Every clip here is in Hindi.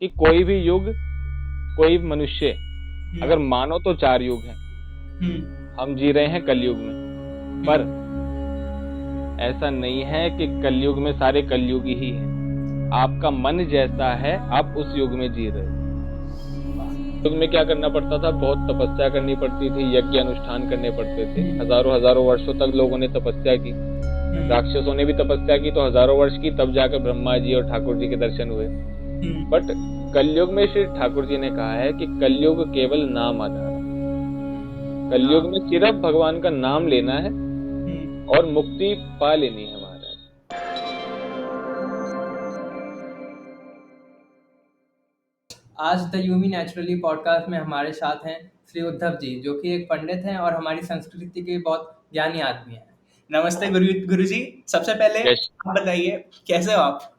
कि कोई भी युग, कोई मनुष्य, अगर मानो तो 4 युग हैं। हम जी रहे हैं कलयुग में, पर ऐसा नहीं है कि कलयुग में सारे कलयुगी ही हैं। आपका मन जैसा है, आप उस युग में जी रहे हो। युग में क्या करना पड़ता था? बहुत तपस्या करनी पड़ती थी, यज्ञ अनुष्ठान करने पड़ते थे। हजारों हजारों वर्षों तक लोगों ने तपस्या की। राक्षसों ने भी तपस्या की तो हजारों वर्ष की, तब जाकर ब्रह्मा जी और ठाकुर जी के दर्शन हुए। बट कलयुग में श्री ठाकुर जी ने कहा है कि कलयुग केवल नाम आधार है। कलयुग में सिर्फ भगवान का नाम लेना है और मुक्ति पा लेनी है महाराज। आज द यूमी नेचुरली पॉडकास्ट में हमारे साथ हैं श्री उद्धव जी, जो कि एक पंडित हैं और हमारी संस्कृति के बहुत ज्ञानी आदमी हैं। नमस्ते गुरु जी। सबसे पहले जय आप बताइए कैसे हो आप?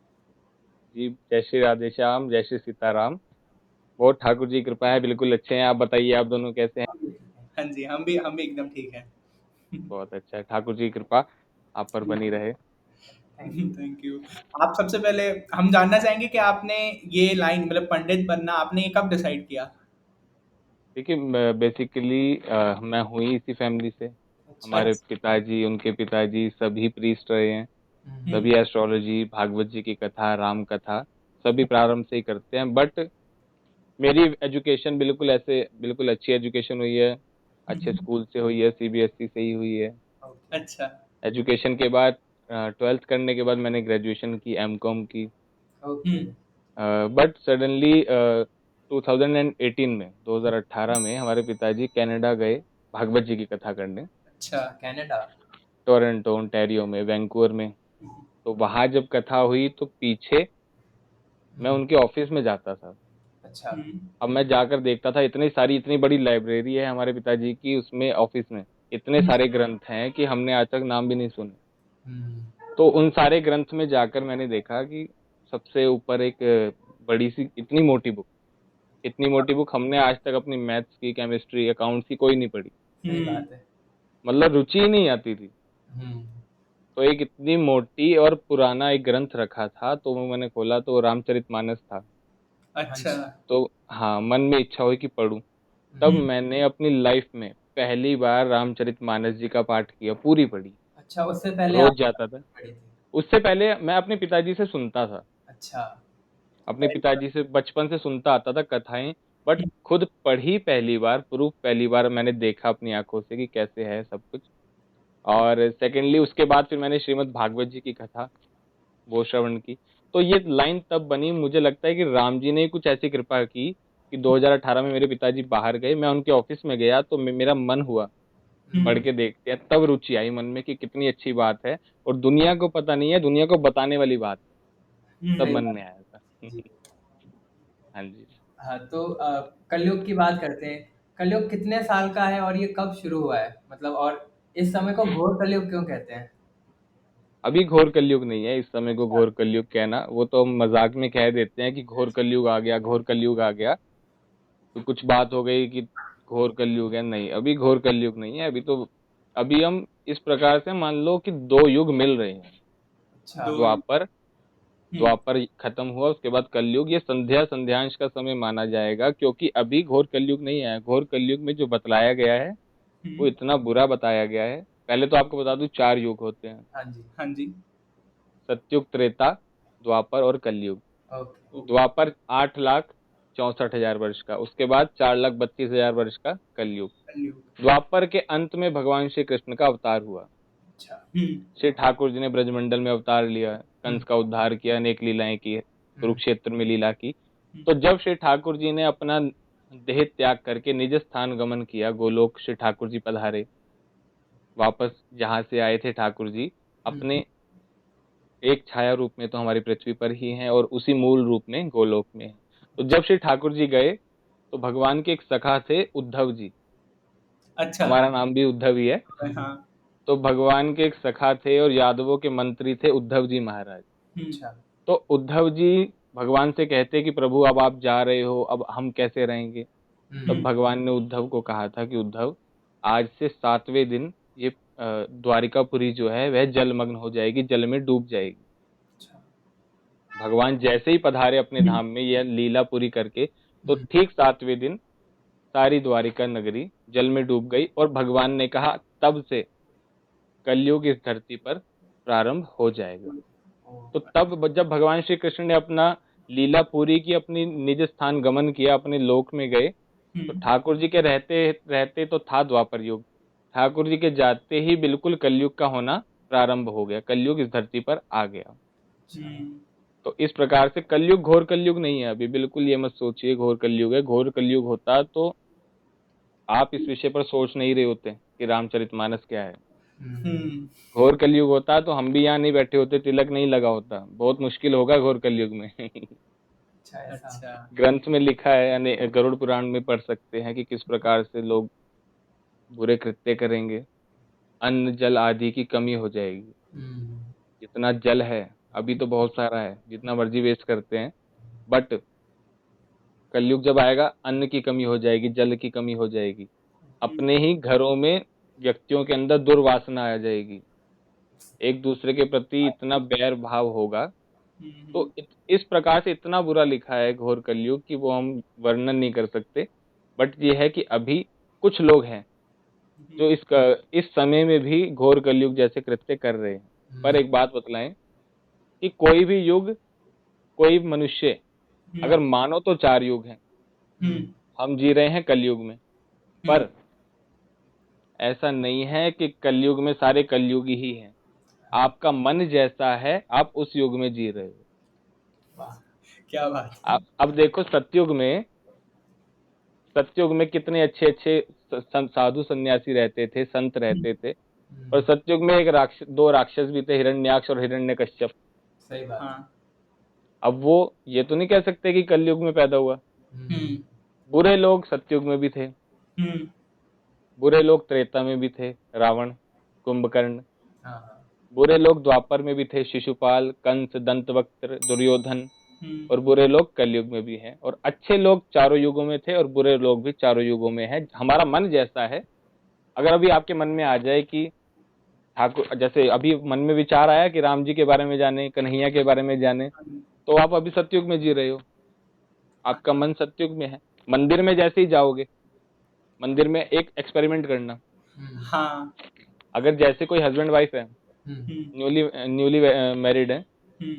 जी, जय श्री राधे श्याम, जय श्री सीताराम। बहुत ठाकुर जी की कृपा है, बिल्कुल अच्छे हैं। आप बताइए, आप दोनों कैसे हैं? हाँ जी, हम भी एकदम ठीक हैं। बहुत अच्छा है, ठाकुर जी की कृपा आप पर बनी रहे। Thank you. आप सबसे पहले हम जानना चाहेंगे कि आपने ये लाइन मतलब पंडित बनना आपने ये कब डिसाइड किया? देखिए, बेसिकली मैं हूँ ही इसी फैमिली से। अच्छा। हमारे पिताजी, उनके पिताजी सभी प्रीस्ट रहे हैं। सभी एस्ट्रोलॉजी, भागवत जी की कथा, राम कथा सभी प्रारंभ से ही करते हैं। बट मेरी एजुकेशन बिल्कुल अच्छी एजुकेशन हुई है। अच्छे स्कूल से हुई है, सीबीएसई से ही हुई है। अच्छा। एजुकेशन के बाद 12th करने के बाद मैंने ग्रेजुएशन की, एमकॉम की। बट सडनली 2018 में, 2018 में हमारे पिताजी कनाडा गए भागवत जी की कथा करने। अच्छा, कनाडा। टोरंटो, ओंटारियो में, वैंकूवर में। तो वहां जब कथा हुई तो पीछे मैं उनके ऑफिस में जाता था। अच्छा। अब मैं जाकर देखता था, इतनी बड़ी लाइब्रेरी है हमारे पिताजी की, उसमें ऑफिस में इतने सारे ग्रंथ हैं कि हमने आज तक नाम भी नहीं सुने। तो उन सारे ग्रंथ में जाकर मैंने देखा कि सबसे ऊपर एक बड़ी सी इतनी मोटी बुक हमने आज तक अपनी मैथ्स की, केमिस्ट्री, अकाउंट्स की कोई नहीं पढ़ी। सही बात है। मतलब रुचि ही नहीं आती थी। हम्म। तो एक इतनी मोटी और पुराना एक ग्रंथ रखा था, तो वो मैंने खोला तो रामचरितमानस था। अच्छा। तो हाँ, मन में इच्छा हुई कि पढूं। तब मैंने अपनी लाइफ में पहली बार रामचरितमानस जी का पाठ किया, पूरी पढ़ी। अच्छा, उससे पहले रोज आप जाता था। पढ़ी थी? उससे पहले मैं अपने पिताजी से सुनता था। अच्छा। अपने पिताजी से बचपन से सुनता आता था कथाएं। बट खुद पढ़ी पहली बार, प्रूफ पहली बार मैंने देखा अपनी आंखों से कि कैसे है सब कुछ। और सेकेंडली उसके बाद फिर मैंने श्रीमद् भागवत जी की कथा वो श्रवण की। तो ये लाइन तब बनी, मुझे लगता है कि राम जी ने ही कुछ ऐसी कृपा की कि 2018 में मेरे पिताजी बाहर गए, मैं उनके ऑफिस में गया तो मेरा मन हुआ पढ़ के देखते हैं। तब रुचि आई मन में कि कितनी अच्छी बात है और दुनिया को पता नहीं है, दुनिया को बताने वाली बात है। तब सही मन बात में आया था। है जी। हाँ जी। हाँ, तो कलयुग की बात करते हैं। कलयुग कितने साल का है और ये कब शुरू हुआ है, मतलब, और इस समय को घोर कलयुग क्यों कहते हैं? अभी घोर कलयुग नहीं है, इस समय को घोर कलयुग कहना वो तो हम मजाक में कह देते हैं कि घोर कलयुग आ गया, घोर कलयुग आ गया। तो कुछ बात हो गई कि घोर कलयुग है, नहीं, अभी घोर कलयुग नहीं है। अभी हम इस प्रकार से मान लो कि 2 युग मिल रहे हैं। अच्छा। द्वापर द्वापर खत्म हुआ, उसके बाद कलयुग। ये संध्यांश का समय माना जाएगा, क्योंकि अभी घोर कलयुग नहीं है। घोर कलयुग में जो बतलाया गया है वो इतना बुरा बताया गया है। पहले तो आपको बता दूं, 4 युग होते हैं। हाँ जी। हाँ जी। सतयुग, त्रेता, द्वापर और कलयुग। ओके। द्वापर 8,64,000 वर्ष का, उसके बाद 4,32,000 वर्ष का कलयुग। कलयुग। द्वापर के अंत में भगवान श्री कृष्ण का अवतार हुआ। अच्छा। श्री ठाकुर जी ने ब्रजमंडल में अवतार लिया, कंस का उद्धार किया, अनेक लीलाएं की, कुरुक्षेत्र में लीला की। तो जब श्री ठाकुर जी ने अपना देह त्याग करके निज स्थान गमन किया, गोलोक श्री ठाकुर जी पधारे। वापस जहां से आए थे ठाकुर जी, अपने एक छाया रूप में तो हमारी पृथ्वी पर ही हैं और उसी मूल रूप में गोलोक में है। तो जब श्री ठाकुर जी गए तो भगवान के एक सखा थे उद्धव जी। अच्छा। हमारा नाम भी उद्धव ही है। हाँ। तो भगवान के एक सखा थे और यादवों के मंत्री थे उद्धव जी महाराज। अच्छा। तो उद्धव जी भगवान से कहते कि प्रभु अब आप जा रहे हो, अब हम कैसे रहेंगे? तब भगवान ने उद्धव को कहा था कि उद्धव, आज से 7वें दिन ये द्वारिकापुरी जो है वह जलमग्न हो जाएगी, जल में डूब जाएगी। अच्छा। भगवान जैसे ही पधारे अपने धाम में यह लीला पूरी करके, तो ठीक 7वें दिन सारी द्वारिका नगरी जल में डूब गई और भगवान ने कहा तब से कलयुग इस धरती पर प्रारंभ हो जाएगा। तो तब जब भगवान श्री कृष्ण ने अपना लीला पूरी की, अपनी निज स्थान गमन किया, अपने लोक में गए, तो ठाकुर जी के रहते रहते तो था द्वापर युग, ठाकुर जी के जाते ही बिल्कुल कलयुग का होना प्रारंभ हो गया, कलयुग इस धरती पर आ गया। तो इस प्रकार से कलयुग घोर कलयुग नहीं है अभी, बिल्कुल ये मत सोचिए घोर कलयुग है। घोर कलयुग होता तो आप इस विषय पर सोच नहीं रहे होते कि रामचरितमानस क्या है। घोर कलयुग होता तो हम भी यहाँ नहीं बैठे होते, तिलक नहीं लगा होता, बहुत मुश्किल होगा घोर कलयुग में। अच्छा। ग्रंथ में लिखा है, यानी गरुड़ पुराण में पढ़ सकते हैं कि किस प्रकार से लोग बुरे कृत्य करेंगे, अन्न जल आदि की कमी हो जाएगी। जितना जल है अभी तो बहुत सारा है, जितना मर्जी वेस्ट करते हैं, बट कलयुग जब आएगा अन्न की कमी हो जाएगी, जल की कमी हो जाएगी, अपने ही घरों में व्यक्तियों के अंदर दुर्वासना आ जाएगी, एक दूसरे के प्रति इतना बैर भाव होगा। तो इस प्रकार से इतना बुरा लिखा है घोर कलयुग कि वो हम वर्णन नहीं कर सकते। बट ये है कि अभी कुछ लोग हैं जो इस समय में भी घोर कलयुग जैसे कृत्य कर रहे हैं। पर एक बात बतलाएं कि कोई भी युग, कोई मनुष्य अगर मानो तो 4 युग हैं, हम जी रहे हैं कलयुग में, पर ऐसा नहीं है कि कलयुग में सारे कलयुगी ही हैं। आपका मन जैसा है आप उस युग में जी रहे हो। क्या बात। आप अब देखो सतयुग में कितने अच्छे अच्छे साधु सन्यासी रहते थे, संत रहते थे, और सतयुग में दो राक्षस भी थे, हिरण्याक्ष और हिरण्यकश्यप। सही बात। हाँ। अब वो ये तो नहीं कह सकते कि कलयुग में पैदा हुआ। बुरे लोग सतयुग में भी थे, बुरे लोग त्रेता में भी थे, रावण, कुंभकर्ण। बुरे लोग द्वापर में भी थे, शिशुपाल, कंस, दंतवक्त्र, दुर्योधन, और बुरे लोग कलयुग में भी हैं। और अच्छे लोग चारों युगों में थे और बुरे लोग भी चारों युगों में हैं। हमारा मन जैसा है। अगर अभी आपके मन में आ जाए कि ठाकुर, जैसे अभी मन में विचार आया कि राम जी के बारे में जाने, कन्हैया के बारे में जाने, तो आप अभी सतयुग में जी रहे हो, आपका मन सतयुग में है। मंदिर में जैसे ही जाओगे, मंदिर में एक एक्सपेरिमेंट करना। हाँ। अगर जैसे कोई हस्बैंड वाइफ है, न्यूली मैरिड है,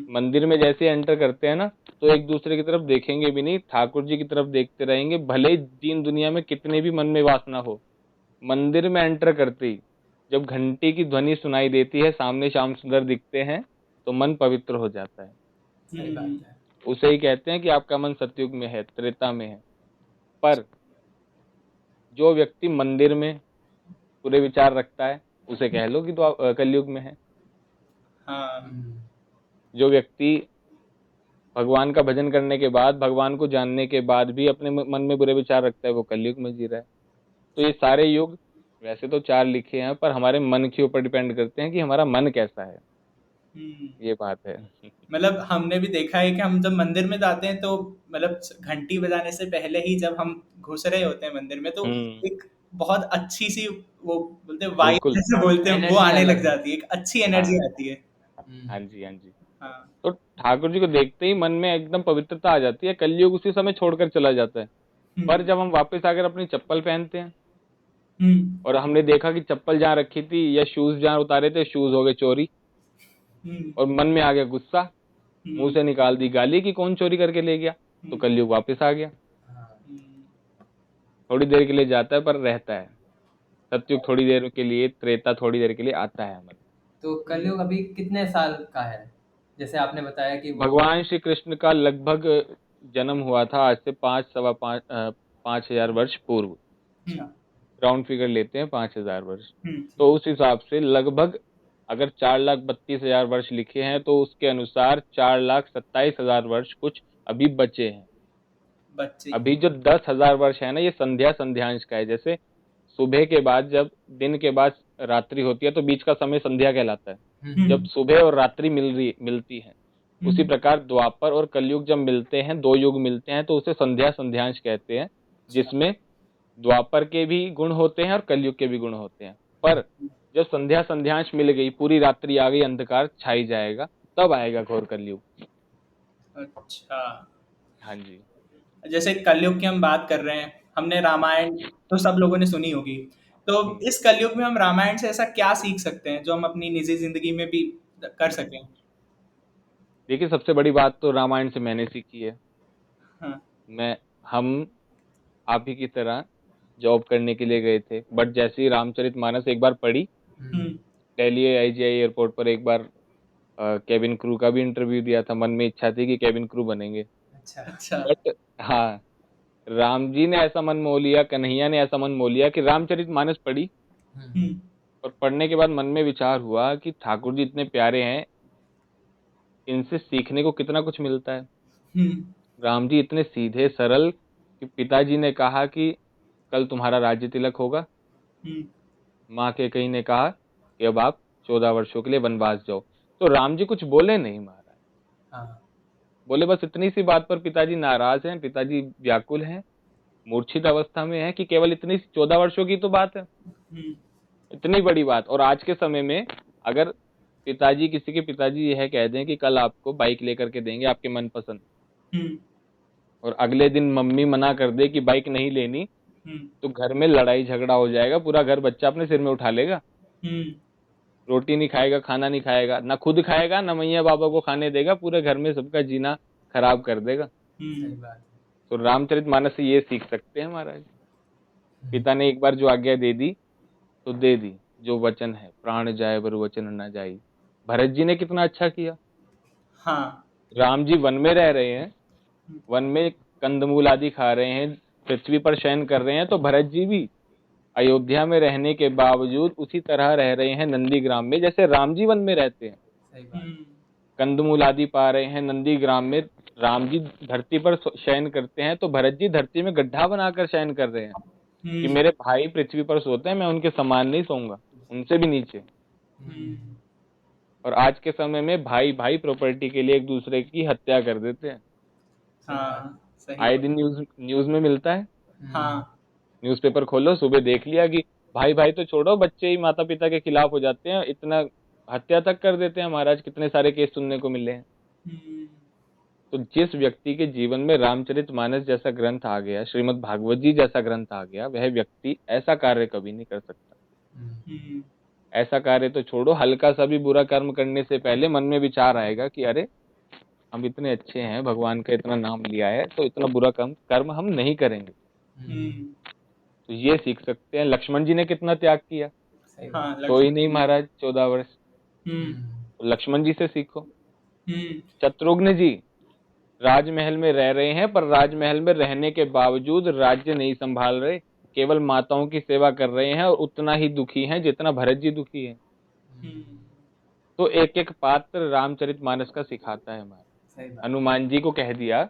मंदिर में जैसे एंटर करते हैं ना, तो एक दूसरे की तरफ देखेंगे भी नहीं, ठाकुर जी की तरफ देखते रहेंगे, भले ही दीन दुनिया में कितने भी मन में वासना हो। मंदिर में एंटर करते ही जब घंटी की ध्वनि सुनाई देती है, सामने श्याम सुंदर दिखते हैं, तो मन पवित्र हो जाता है। सही बात है। उसे ही कहते हैं कि आपका मन सतयुग में है, त्रेता में है। पर जो व्यक्ति मंदिर में पूरे विचार रखता है, उसे कह लो कि तो कलयुग में है। जो व्यक्ति भगवान का भजन करने के बाद, भगवान को जानने के बाद भी अपने मन में बुरे विचार रखता है, वो कलयुग में जी रहा है। तो ये सारे युग वैसे तो 4 लिखे हैं, पर हमारे मन के ऊपर डिपेंड करते हैं कि हमारा मन कैसा है। ये बात है। मतलब हमने भी देखा है कि हम जब मंदिर में जाते हैं तो मतलब घंटी बजाने से पहले ही जब हम घुस रहे होते हैं मंदिर में, तो एक बहुत अच्छी सी वो बोलते हैं वाइब, बिल्कुल। जैसे बोलते हैं, वो एनर्जी आने अलग लग जाती है, एक अच्छी एनर्जी आती है। हाँ जी, हाँ जी। हाँ। तो ठाकुर जी को देखते ही मन में एकदम पवित्रता आ जाती है। कलयुग उसी समय छोड़कर चला जाता है। पर जब हम वापस आकर अपनी चप्पल पहनते हैं, और हमने देखा कि चप्पल जहाँ रखी थी या शूज जहाँ उतारे थे, शूज हो गए चोरी, और मन में आ गया गुस्सा, मुंह से निकाल दी गाली कि कौन चोरी करके ले गया, तो कलयुग वापस आ गया। थोड़ी देर के लिए जाता है पर रहता है। सतयुग थोड़ी देर के लिए, त्रेता थोड़ी देर के लिए आता है हमारे। तो कलयुग अभी कितने साल का है? जैसे आपने बताया कि भगवान श्री कृष्ण का लगभग जन्म हुआ था आज से 5,000 वर्ष पूर्व। राउंड फिगर लेते हैं 5,000 वर्ष। तो उस हिसाब से लगभग अगर 4,32,000 वर्ष लिखे हैं, तो उसके अनुसार 4,27,000 वर्ष कुछ अभी बचे हैं। अभी जो 10,000 वर्ष है ना, ये संध्यांश का है। जैसे सुबह के बाद, जब दिन के बाद रात्रि होती है, तो बीच का समय संध्या कहलाता है। जब सुबह और रात्रि मिलती है, उसी प्रकार द्वापर और कलयुग जब मिलते हैं, 2 युग मिलते हैं, तो उसे संध्यांश कहते हैं, जिसमें द्वापर के भी गुण होते हैं और कलयुग के भी गुण होते हैं। पर जब संध्यांश मिल गई, पूरी रात्रि आ गई, अंधकार छाई जाएगा, तब आएगा घोर कलयुग। अच्छा, हाँ जी। जैसे कलयुग की हम बात कर रहे हैं, हमने रामायण तो सब लोगों ने सुनी होगी, तो इस कलयुग में हम रामायण से ऐसा क्या सीख सकते हैं जो हम अपनी निजी जिंदगी में भी कर सकें? देखिए, सबसे बड़ी बात तो रामायण से मैंने सीखी है। हाँ। मैं हम आप ही की तरह जॉब करने के लिए गए थे, बट जैसे ही रामचरितमानस एक बार पढ़ी, दिल्ली IGI एयरपोर्ट पर एक बार केबिन क्रू का भी इंटरव्यू दिया था। मन में इच्छा थी कि केबिन क्रू बनेंगे, अच्छा। बट हाँ, राम जी ने ऐसा मन मोह लिया, कन्हैया ने ऐसा मन मोह लिया कि रामचरितमानस पढ़ी, और पढ़ने के बाद मन में विचार हुआ कि ठाकुर जी इतने प्यारे हैं, इनसे सीखने को कितना कुछ मिलता है। राम जी इतने सीधे सरल कि पिताजी ने कहा कि कल तुम्हारा राज्य तिलक होगा, माँ के कहीं ने कहा कि अब आप 14 वर्षों के लिए वनवास जाओ, तो राम जी कुछ बोले नहीं महाराज। बोले बस इतनी सी बात पर पिताजी नाराज हैं, पिताजी व्याकुल हैं, मूर्छित अवस्था में है कि केवल इतनी 14 वर्षों की तो बात है, इतनी बड़ी बात। और आज के समय में अगर पिताजी, किसी के पिताजी यह कह दें कि कल आपको बाइक लेकर के देंगे आपके मनपसंद, और अगले दिन मम्मी मना कर दे कि बाइक नहीं लेनी, तो घर में लड़ाई झगड़ा हो जाएगा, पूरा घर बच्चा अपने सिर में उठा लेगा। रोटी नहीं खाएगा, खाना नहीं खाएगा, ना खुद खाएगा ना मैया बाबा को खाने देगा, पूरे घर में सबका जीना खराब कर देगा। तो रामचरितमानस से ये सीख सकते हैं महाराज, पिता ने एक बार जो आज्ञा दे दी तो दे दी, जो वचन है प्राण जाए वर वचन न जाई। भरत जी ने कितना अच्छा किया। हाँ। राम जी वन में रह रहे हैं, वन में कंदमूल आदि खा रहे हैं, पृथ्वी पर शयन कर रहे हैं, तो भरत जी भी अयोध्या में रहने के बावजूद उसी तरह रह रहे हैं नंदीग्राम में, जैसे राम जी वन में रहते हैं। कंदमूल आदि पा रहे हैं नंदीग्राम में। राम जी धरती पर शयन करते हैं, तो भरत जी धरती में गड्ढा बनाकर शयन कर रहे हैं कि मेरे भाई पृथ्वी पर सोते हैं, मैं उनके समान नहीं सोऊंगा, उनसे भी नीचे। और आज के समय में भाई भाई प्रॉपर्टी के लिए एक दूसरे की हत्या कर देते हैं। हाँ, आए दिन न्यूज में मिलता है। हाँ। न्यूज़पेपर खोलो, सुबह देख लिया कि भाई भाई तो छोड़ो, बच्चे ही माता पिता के खिलाफ हो जाते हैं, इतना हत्या तक कर देते हैं महाराज। कितने सारे केस सुनने को मिले हैं। तो जिस व्यक्ति के जीवन में रामचरितमानस जैसा ग्रंथ आ गया, श्रीमद् भागवत जी जैसा ग्रंथ आ गया, वह व्यक्ति ऐसा कार्य कभी नहीं कर सकता। ऐसा कार्य तो छोड़ो, हल्का सा भी बुरा कर्म करने से पहले मन में विचार आएगा कि अरे हम इतने अच्छे हैं, भगवान का इतना नाम लिया है, तो इतना बुरा कर्म हम नहीं करेंगे। तो ये सीख सकते हैं। लक्ष्मण जी ने कितना त्याग किया, तो ही नहीं महाराज 14 वर्ष। तो लक्ष्मण जी से सीखो। शत्रुघ्न जी राजमहल में रह रहे हैं, पर राजमहल में रहने के बावजूद राज्य नहीं संभाल रहे, केवल माताओं की सेवा कर रहे हैं, और उतना ही दुखी हैं जितना भरत जी दुखी हैं। तो एक एक पात्र रामचरितमानस का सिखाता है हमारा। हनुमान जी को कह दिया,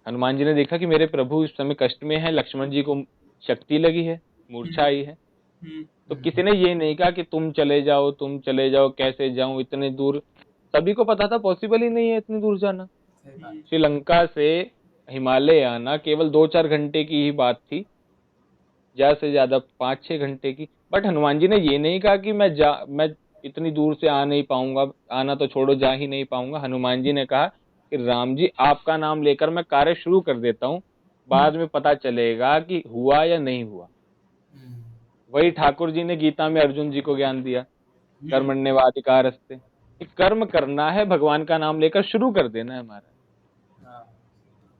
हनुमान जी ने देखा कि मेरे प्रभु इस समय कष्ट में है, लक्ष्मण जी को शक्ति लगी है, मूर्छा आई है, तो किसी ने ये नहीं कहा कि तुम चले जाओ, तुम चले जाओ, कैसे जाऊं इतने दूर। सभी को पता था पॉसिबल ही नहीं है इतनी दूर जाना। श्रीलंका से हिमालय आना केवल 2-4 घंटे की ही बात थी, ज्यादा से ज्यादा 5-6 घंटे की। बट हनुमान जी ने ये नहीं कहा कि मैं इतनी दूर से आ नहीं पाऊंगा, आना तो छोड़ो, जा ही नहीं पाऊंगा। हनुमान जी ने कहा कि राम जी आपका नाम लेकर मैं कार्य शुरू कर देता हूँ, बाद में पता चलेगा कि हुआ या नहीं हुआ। वही ठाकुर जी ने गीता में अर्जुन जी को ज्ञान दिया, कर्मण्येवाधिकारस्ते, कि कर्म करना है, भगवान का नाम लेकर शुरू कर देना है हमारा।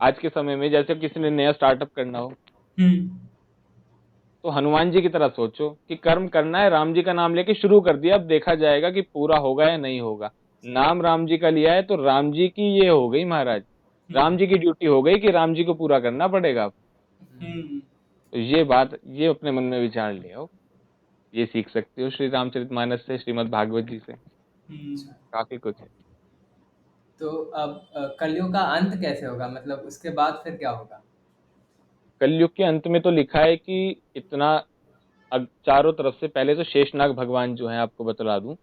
आज के समय में जैसे किसी ने नया स्टार्टअप करना हो, तो हनुमान जी की तरह सोचो कि कर्म करना है, राम जी का नाम लेके शुरू कर दिया, अब देखा जाएगा कि पूरा होगा या नहीं होगा। नाम राम जी का लिया है तो राम जी की ये हो गई महाराज, राम जी की ड्यूटी हो गई कि राम जी को पूरा करना पड़ेगा। तो ये बात, ये अपने मन में विचार ले आओ, ये सीख सकते हो श्री रामचरितमानस से, श्रीमद् भागवत जी से। काफी कुछ है। तो अब कलयुग का अंत कैसे होगा, मतलब उसके बाद फिर क्या होगा? कलयुग के अंत में तो लिखा है कि इतना चारों तरफ से, पहले तो शेषनाग भगवान जो है, आपको बतला दूं,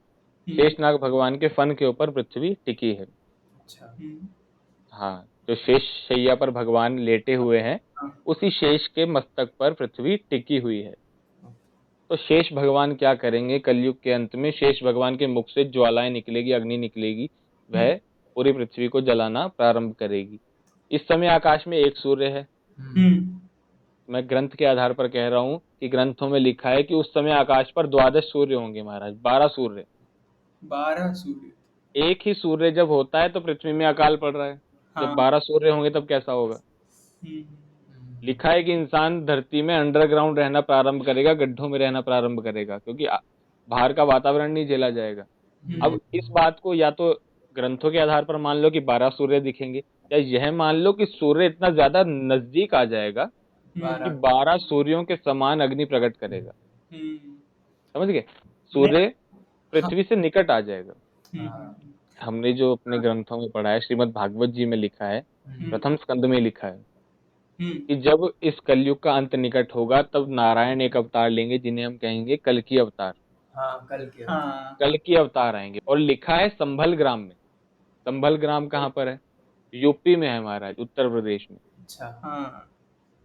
शेषनाग भगवान के फन के ऊपर पृथ्वी टिकी है। अच्छा। हाँ, जो शेष शैया पर भगवान लेटे हुए हैं, उसी शेष के मस्तक पर पृथ्वी टिकी हुई है। तो शेष भगवान क्या करेंगे कलयुग के अंत में? शेष भगवान के मुख से ज्वालाएं निकलेगी, अग्नि निकलेगी, वह पूरी पृथ्वी को जलाना प्रारंभ करेगी। इस समय आकाश में एक सूर्य है। मैं ग्रंथ के आधार पर कह रहा हूं कि ग्रंथों में लिखा है कि उस समय आकाश पर 12 सूर्य होंगे महाराज, 12 सूर्य। 12 सूर्य। एक ही सूर्य जब होता है तो पृथ्वी में अकाल पड़ रहा है, जब 12 सूर्य होंगे तब कैसा होगा। लिखा है कि इंसान धरती में अंडरग्राउंड रहना प्रारंभ करेगा, गड्ढों में रहना प्रारंभ करेगा, क्योंकि बाहर का वातावरण नहीं झेला जाएगा। अब इस बात को या तो ग्रंथों के आधार पर मान लो कि 12 सूर्य दिखेंगे, या यह मान लो कि सूर्य इतना ज्यादा नजदीक आ जाएगा कि 12 सूर्यों के समान अग्नि प्रकट करेगा। समझ गए, सूर्य पृथ्वी से निकट आ जाएगा। हमने जो अपने ग्रंथों में पढ़ा है, श्रीमद् भागवत जी में लिखा है, प्रथम स्कंद में लिखा है कि जब इस कलयुग का अंत निकट होगा तब नारायण एक अवतार लेंगे जिन्हें हम कहेंगे कल की अवतार। कल की अवतार आएंगे। और लिखा है संभल ग्राम में। संभल ग्राम कहाँ पर है? यूपी में है महाराज, उत्तर प्रदेश में।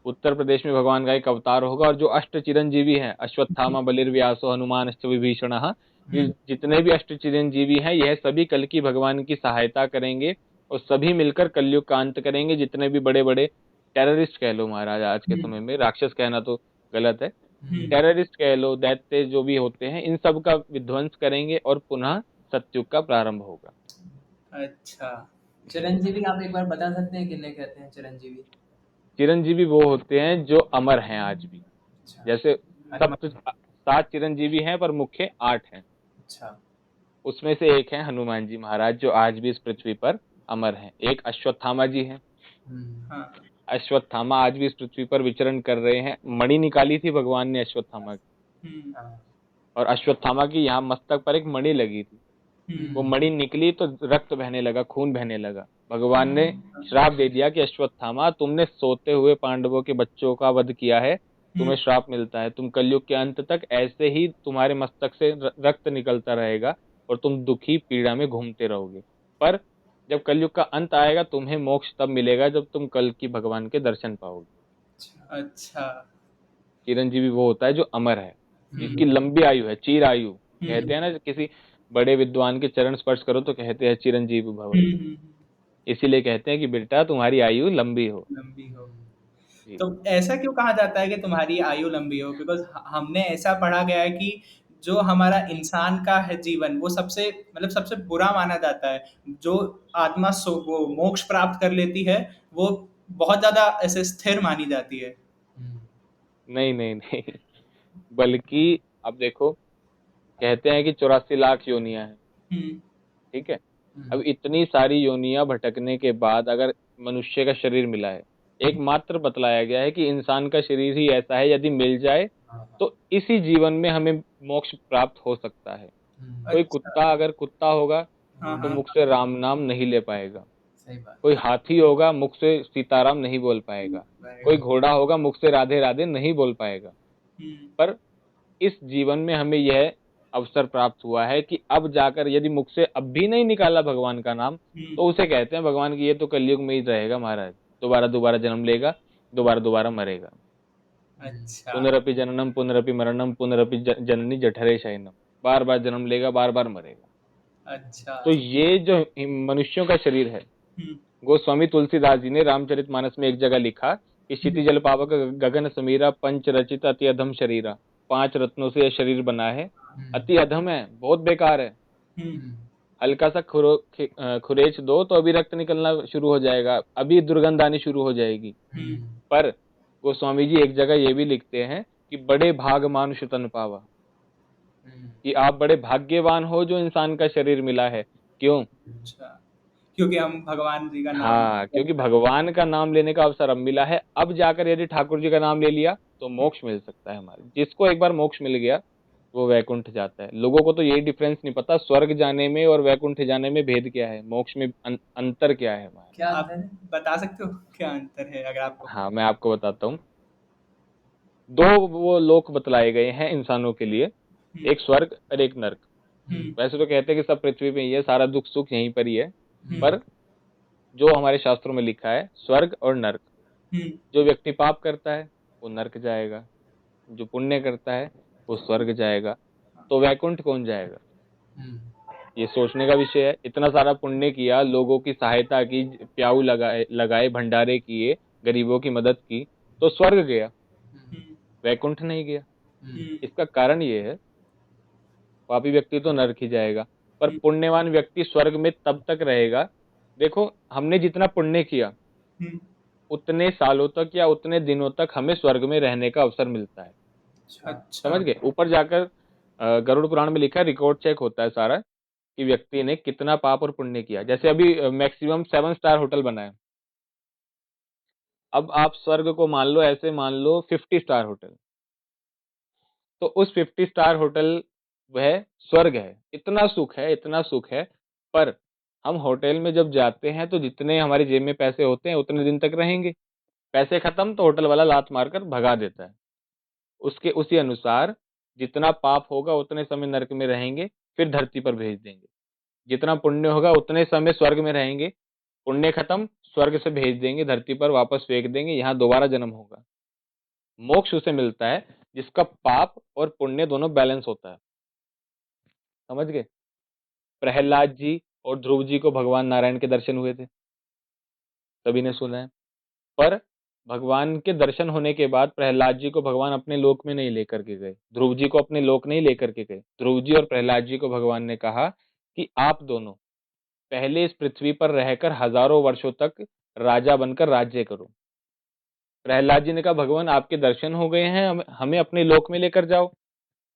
उत्तर प्रदेश में भगवान का एक अवतार होगा। और जो अष्ट चिरंजीवी हैं, अश्वत्थामा बलिर्व्यासो हनुमानश्च विभीषणः, जितने भी अष्ट चिरंजीवी हैं यह सभी कल की भगवान की सहायता करेंगे और सभी मिलकर कलयुग का अंत करेंगे। जितने भी बड़े बड़े टेररिस्ट कह लो महाराज, आज के समय में राक्षस कहना तो गलत है, टेररिस्ट कह लो, दैत्य जो भी होते हैं, इन सब का विध्वंस करेंगे और पुनः सतयुग का प्रारंभ होगा। अच्छा, चिरंजीवी आप एक बार बता सकते हैं किन्हें कहते हैं चिरंजीवी? चिरंजीवी वो होते हैं जो अमर हैं आज भी। जैसे सब 7 चिरंजीवी हैं पर मुख्य 8 हैं। अच्छा, उसमें से एक है हनुमान जी महाराज जो आज भी इस पृथ्वी पर अमर हैं। एक अश्वत्थामा जी हैं। अश्वत्थामा आज भी इस पृथ्वी पर विचरण कर रहे हैं। मणि निकाली थी भगवान ने अश्वत्थामा की, और अश्वत्थामा की यहाँ मस्तक पर एक मणि लगी थी। वो मणि निकली तो रक्त बहने लगा, खून बहने लगा। भगवान ने श्राप दे दिया कि अश्वत्थामा तुमने सोते हुए पांडवों के बच्चों का वध किया है, तुम्हें श्राप मिलता है। तुम कलयुग के अंत तक ऐसे ही तुम्हारे मस्तक से रक्त निकलता रहेगा और तुम दुखी पीड़ा में घूमते रहोगे। पर जब कलयुग का अंत आएगा तुम्हें मोक्ष तब मिलेगा जब तुम कल की भगवान के दर्शन पाओगे। अच्छा, चिरंजीवी वो होता है जो अमर है, जिसकी लंबी आयु है, चिर आयु। कहते हैं ना, किसी बड़े विद्वान के चरण स्पर्श करो तो कहते हैं चिरंजीवी भव। इसीलिए कहते हैं कि बेटा तुम्हारी आयु लंबी हो। तो ऐसा क्यों कहा जाता है कि तुम्हारी आयु लंबी हो? बिकॉज हमने ऐसा पढ़ा गया है कि जो हमारा इंसान का है जीवन, वो सबसे सबसे बुरा माना जाता है। जो आत्मा वो मोक्ष प्राप्त कर लेती है वो बहुत ज्यादा ऐसे स्थिर मानी जाती है। नहीं नहीं नहीं, बल्कि अब देखो, कहते हैं कि 84 लाख योनियां हैं, ठीक है। अब इतनी सारी योनियां भटकने के बाद अगर मनुष्य का शरीर मिला है, एकमात्र बतलाया गया है कि इंसान का शरीर ही ऐसा है, यदि मिल जाए तो इसी जीवन में हमें मोक्ष प्राप्त हो सकता है। कोई कुत्ता अगर कुत्ता होगा तो मुख से राम नाम नहीं ले पाएगा। कोई हाथी होगा मुख से सीताराम नहीं बोल पाएगा। कोई घोड़ा होगा मुख से राधे राधे नहीं बोल पाएगा। पर इस जीवन में हमें यह अवसर प्राप्त हुआ है कि अब जाकर यदि मुख से अब भी नहीं निकाला भगवान का नाम, तो उसे कहते हैं भगवान की ये तो कलयुग में ही रहेगा महाराज, दोबारा जन्म लेगा, दोबारा मरेगा। अच्छा, पुनरपि जननम पुनरपि मरणम पुनरपि जननी जठरे शयनम, बार बार जन्म लेगा, बार बार मरेगा। अच्छा, तो ये जो मनुष्यों का शरीर है, गोस्वामी तुलसीदास जी ने रामचरितमानस में एक जगह लिखा कि क्षिति जल पावक गगन समीरा पंच रचित अति अधम शरीरा। 5 रत्नों से यह शरीर बना है, अति अधम है, बहुत बेकार है। हल्का सा खुरेच दो तो अभी रक्त निकलना शुरू हो जाएगा, अभी दुर्गंध आनी शुरू हो जाएगी। पर गोस्वामी जी एक जगह ये भी लिखते हैं कि बड़े भाग मानुष तन पावा, कि आप बड़े भाग्यवान हो जो इंसान का शरीर मिला है। क्यों? अच्छा, क्योंकि हम भगवान जी का नाम, हाँ, क्योंकि भगवान का नाम लेने का अवसर अब मिला है। अब जाकर यदि ठाकुर जी का नाम ले लिया तो मोक्ष मिल सकता है हमारे। जिसको एक बार मोक्ष मिल गया वो वैकुंठ जाता है। लोगों को तो यही डिफरेंस नहीं पता, स्वर्ग जाने में और वैकुंठ जाने में भेद क्या है, मोक्ष में अंतर क्या है हमारा। क्या आप बता सकते हो क्या अंतर है अगर आपको? हाँ, मैं आपको बताता हूँ। 2 वो लोक बतलाए गए हैं इंसानों के लिए, एक स्वर्ग और एक नर्क। वैसे तो कहते हैं कि सब पृथ्वी पे ही है, सारा दुख सुख यहीं पर ही है, पर जो हमारे शास्त्रों में लिखा है स्वर्ग और नर्क। जो व्यक्ति पाप करता है वो नर्क जाएगा, जो पुण्य करता है वो स्वर्ग जाएगा। तो वैकुंठ कौन जाएगा? ये सोचने का विषय है। इतना सारा पुण्य किया, लोगों की सहायता की, प्याऊ लगाए भंडारे किए, गरीबों की मदद की, तो स्वर्ग गया, वैकुंठ नहीं गया। इसका कारण ये है, पापी व्यक्ति तो नरक ही जाएगा, पर पुण्यवान व्यक्ति स्वर्ग में तब तक रहेगा। देखो, हमने जितना पुण्य किया उतने सालों तक या उतने दिनों तक हमें स्वर्ग में रहने का अवसर मिलता है। अच्छा। समझ गए? ऊपर जाकर गरुड़ पुराण में लिखा है, रिकॉर्ड चेक होता है सारा कि व्यक्ति ने कितना पाप और पुण्य किया। जैसे अभी मैक्सिमम 7 स्टार होटल बना है, अब आप स्वर्ग को मान लो, ऐसे मान लो 50 स्टार होटल, तो उस 50 स्टार होटल वह स्वर्ग है। इतना सुख है, इतना सुख है। पर हम होटल में जब जाते हैं तो जितने हमारी जेब में पैसे होते हैं उतने दिन तक रहेंगे, पैसे खत्म तो होटल वाला लात मारकर भगा देता है। उसके उसी अनुसार जितना पाप होगा उतने समय नरक में रहेंगे, फिर धरती पर भेज देंगे। जितना पुण्य होगा उतने समय स्वर्ग में रहेंगे, पुण्य खत्म, स्वर्ग से भेज देंगे, धरती पर वापस फेंक देंगे, यहाँ दोबारा जन्म होगा। मोक्ष उसे मिलता है जिसका पाप और पुण्य दोनों बैलेंस होता है। समझ गए? प्रहलाद जी और ध्रुव जी को भगवान नारायण के दर्शन हुए थे, सभी ने सुना है। पर भगवान के दर्शन होने के बाद प्रहलाद जी को भगवान अपने लोक में नहीं लेकर के गए, ध्रुव जी को अपने लोक नहीं लेकर के गए। ध्रुव जी और प्रहलाद जी को भगवान ने कहा कि आप दोनों पहले इस पृथ्वी पर रहकर हजारों वर्षों तक राजा बनकर राज्य करो। प्रहलाद जी ने कहा, भगवान आपके दर्शन हो गए हैं, हमें अपने लोक में लेकर जाओ।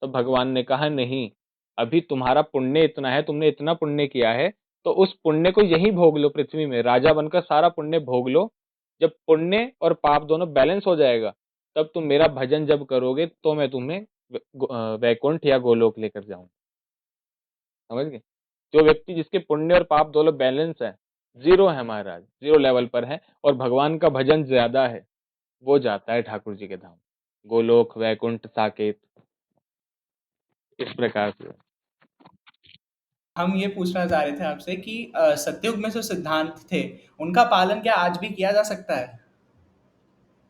तो भगवान ने कहा, नहीं, अभी तुम्हारा पुण्य इतना है, तुमने इतना पुण्य किया है, तो उस पुण्य को यही भोग लो, पृथ्वी में राजा बनकर सारा पुण्य भोग लो। जब पुण्य और पाप दोनों बैलेंस हो जाएगा, तब तुम मेरा भजन जब करोगे तो मैं तुम्हें वैकुंठ या गोलोक लेकर जाऊं। समझ गए? जो व्यक्ति जिसके पुण्य और पाप दोनों बैलेंस है, जीरो है महाराज, जीरो लेवल पर है, और भगवान का भजन ज्यादा है, वो जाता है ठाकुर जी के धाम, गोलोक, वैकुंठ, साकेत, इस प्रकार से। हम ये पूछना चाह रहे थे आपसे कि सतयुग में जो सिद्धांत थे उनका पालन क्या आज भी किया जा सकता है?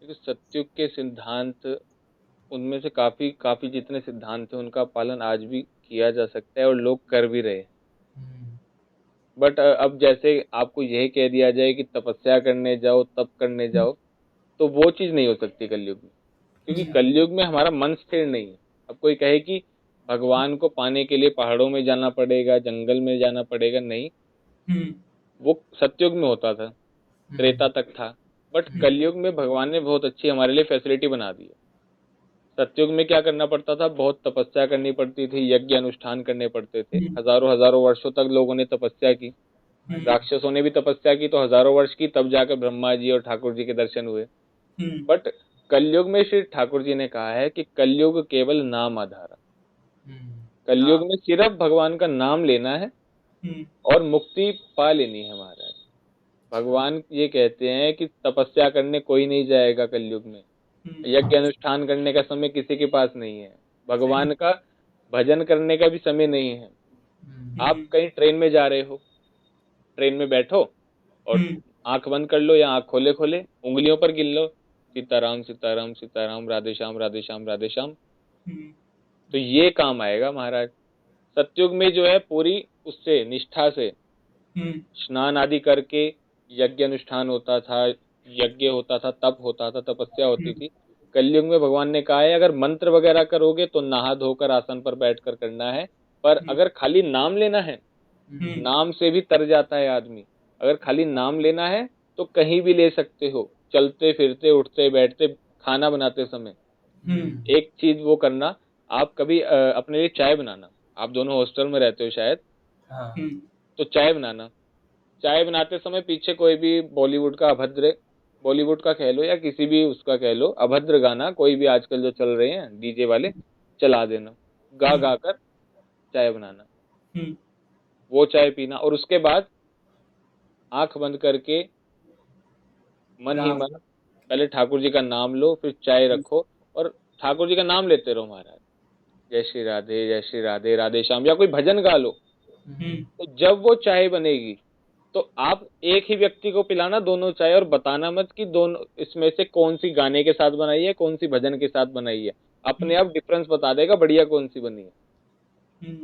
देखो, सतयुग के सिद्धांत, उनमें से काफी काफी जितने सिद्धांत थे उनका पालन आज भी किया जा सकता है और लोग कर भी रहे हैं। बट अब जैसे आपको यही कह दिया जाए कि तपस्या करने जाओ, तप करने जाओ, तो वो चीज नहीं हो सकती कलयुग में, क्योंकि कलयुग में हमारा मन स्थिर नहीं है। अब कोई कहे कि भगवान को पाने के लिए पहाड़ों में जाना पड़ेगा, जंगल में जाना पड़ेगा, नहीं, वो सतयुग में होता था, त्रेता तक था। बट कलयुग में भगवान ने बहुत अच्छी हमारे लिए फैसिलिटी बना दी है। सतयुग में क्या करना पड़ता था? बहुत तपस्या करनी पड़ती थी, यज्ञ अनुष्ठान करने पड़ते थे, हजारों हजारों वर्षों तक लोगों ने तपस्या की। राक्षसों ने भी तपस्या की तो हजारों वर्ष की, तब जाकर ब्रह्मा जी और ठाकुर जी के दर्शन हुए। बट कलयुग में श्री ठाकुर जी ने कहा है कि कलयुग केवल नाम आधारा, कलयुग में सिर्फ भगवान का नाम लेना है और मुक्ति पा लेनी है महाराज। भगवान ये कहते हैं कि तपस्या करने कोई नहीं जाएगा कलयुग में, यज्ञ अनुष्ठान करने का समय किसी के पास नहीं है, भगवान का भजन करने का भी समय नहीं है। आप कहीं ट्रेन में जा रहे हो, ट्रेन में बैठो और आंख बंद कर लो या आंख खोले खोले उंगलियों पर गिन लो, सीताराम सीताराम सीताराम, राधे श्याम राधे श्याम राधे श्याम, तो ये काम आएगा महाराज। सतयुग में जो है पूरी उससे निष्ठा से स्नान आदि करके यज्ञ अनुष्ठान होता था, यज्ञ होता था, तप होता था, तपस्या होती थी। कलयुग में भगवान ने कहा है अगर मंत्र वगैरह करोगे तो नहा धोकर आसन पर बैठकर करना है, पर अगर खाली नाम लेना है, नाम से भी तर जाता है आदमी, अगर खाली नाम लेना है तो कहीं भी ले सकते हो, चलते फिरते, उठते बैठते, खाना बनाते समय। एक चीज वो करना, आप कभी अपने लिए चाय बनाना, आप दोनों हॉस्टल में रहते हो शायद, तो चाय बनाना, चाय बनाते समय पीछे कोई भी बॉलीवुड का अभद्र, बॉलीवुड का कह लो या किसी भी उसका कह लो, अभद्र गाना कोई भी आजकल जो चल रहे हैं डीजे वाले, चला देना, गा गा कर चाय बनाना, वो चाय पीना, और उसके बाद आंख बंद करके मन ही मन पहले ठाकुर जी का नाम लो, फिर चाय रखो और ठाकुर जी का नाम लेते रहो महाराज, जय श्री राधे, जय श्री राधे, राधे श्याम, या कोई भजन गा लो। तो जब वो चाय बनेगी तो आप एक ही व्यक्ति को पिलाना दोनों चाय, और बताना मत कि दोनों इसमें से कौन सी गाने के साथ बनाई है, कौन सी भजन के साथ बनाई है, अपने आप डिफरेंस बता देगा बढ़िया कौन सी बनी है।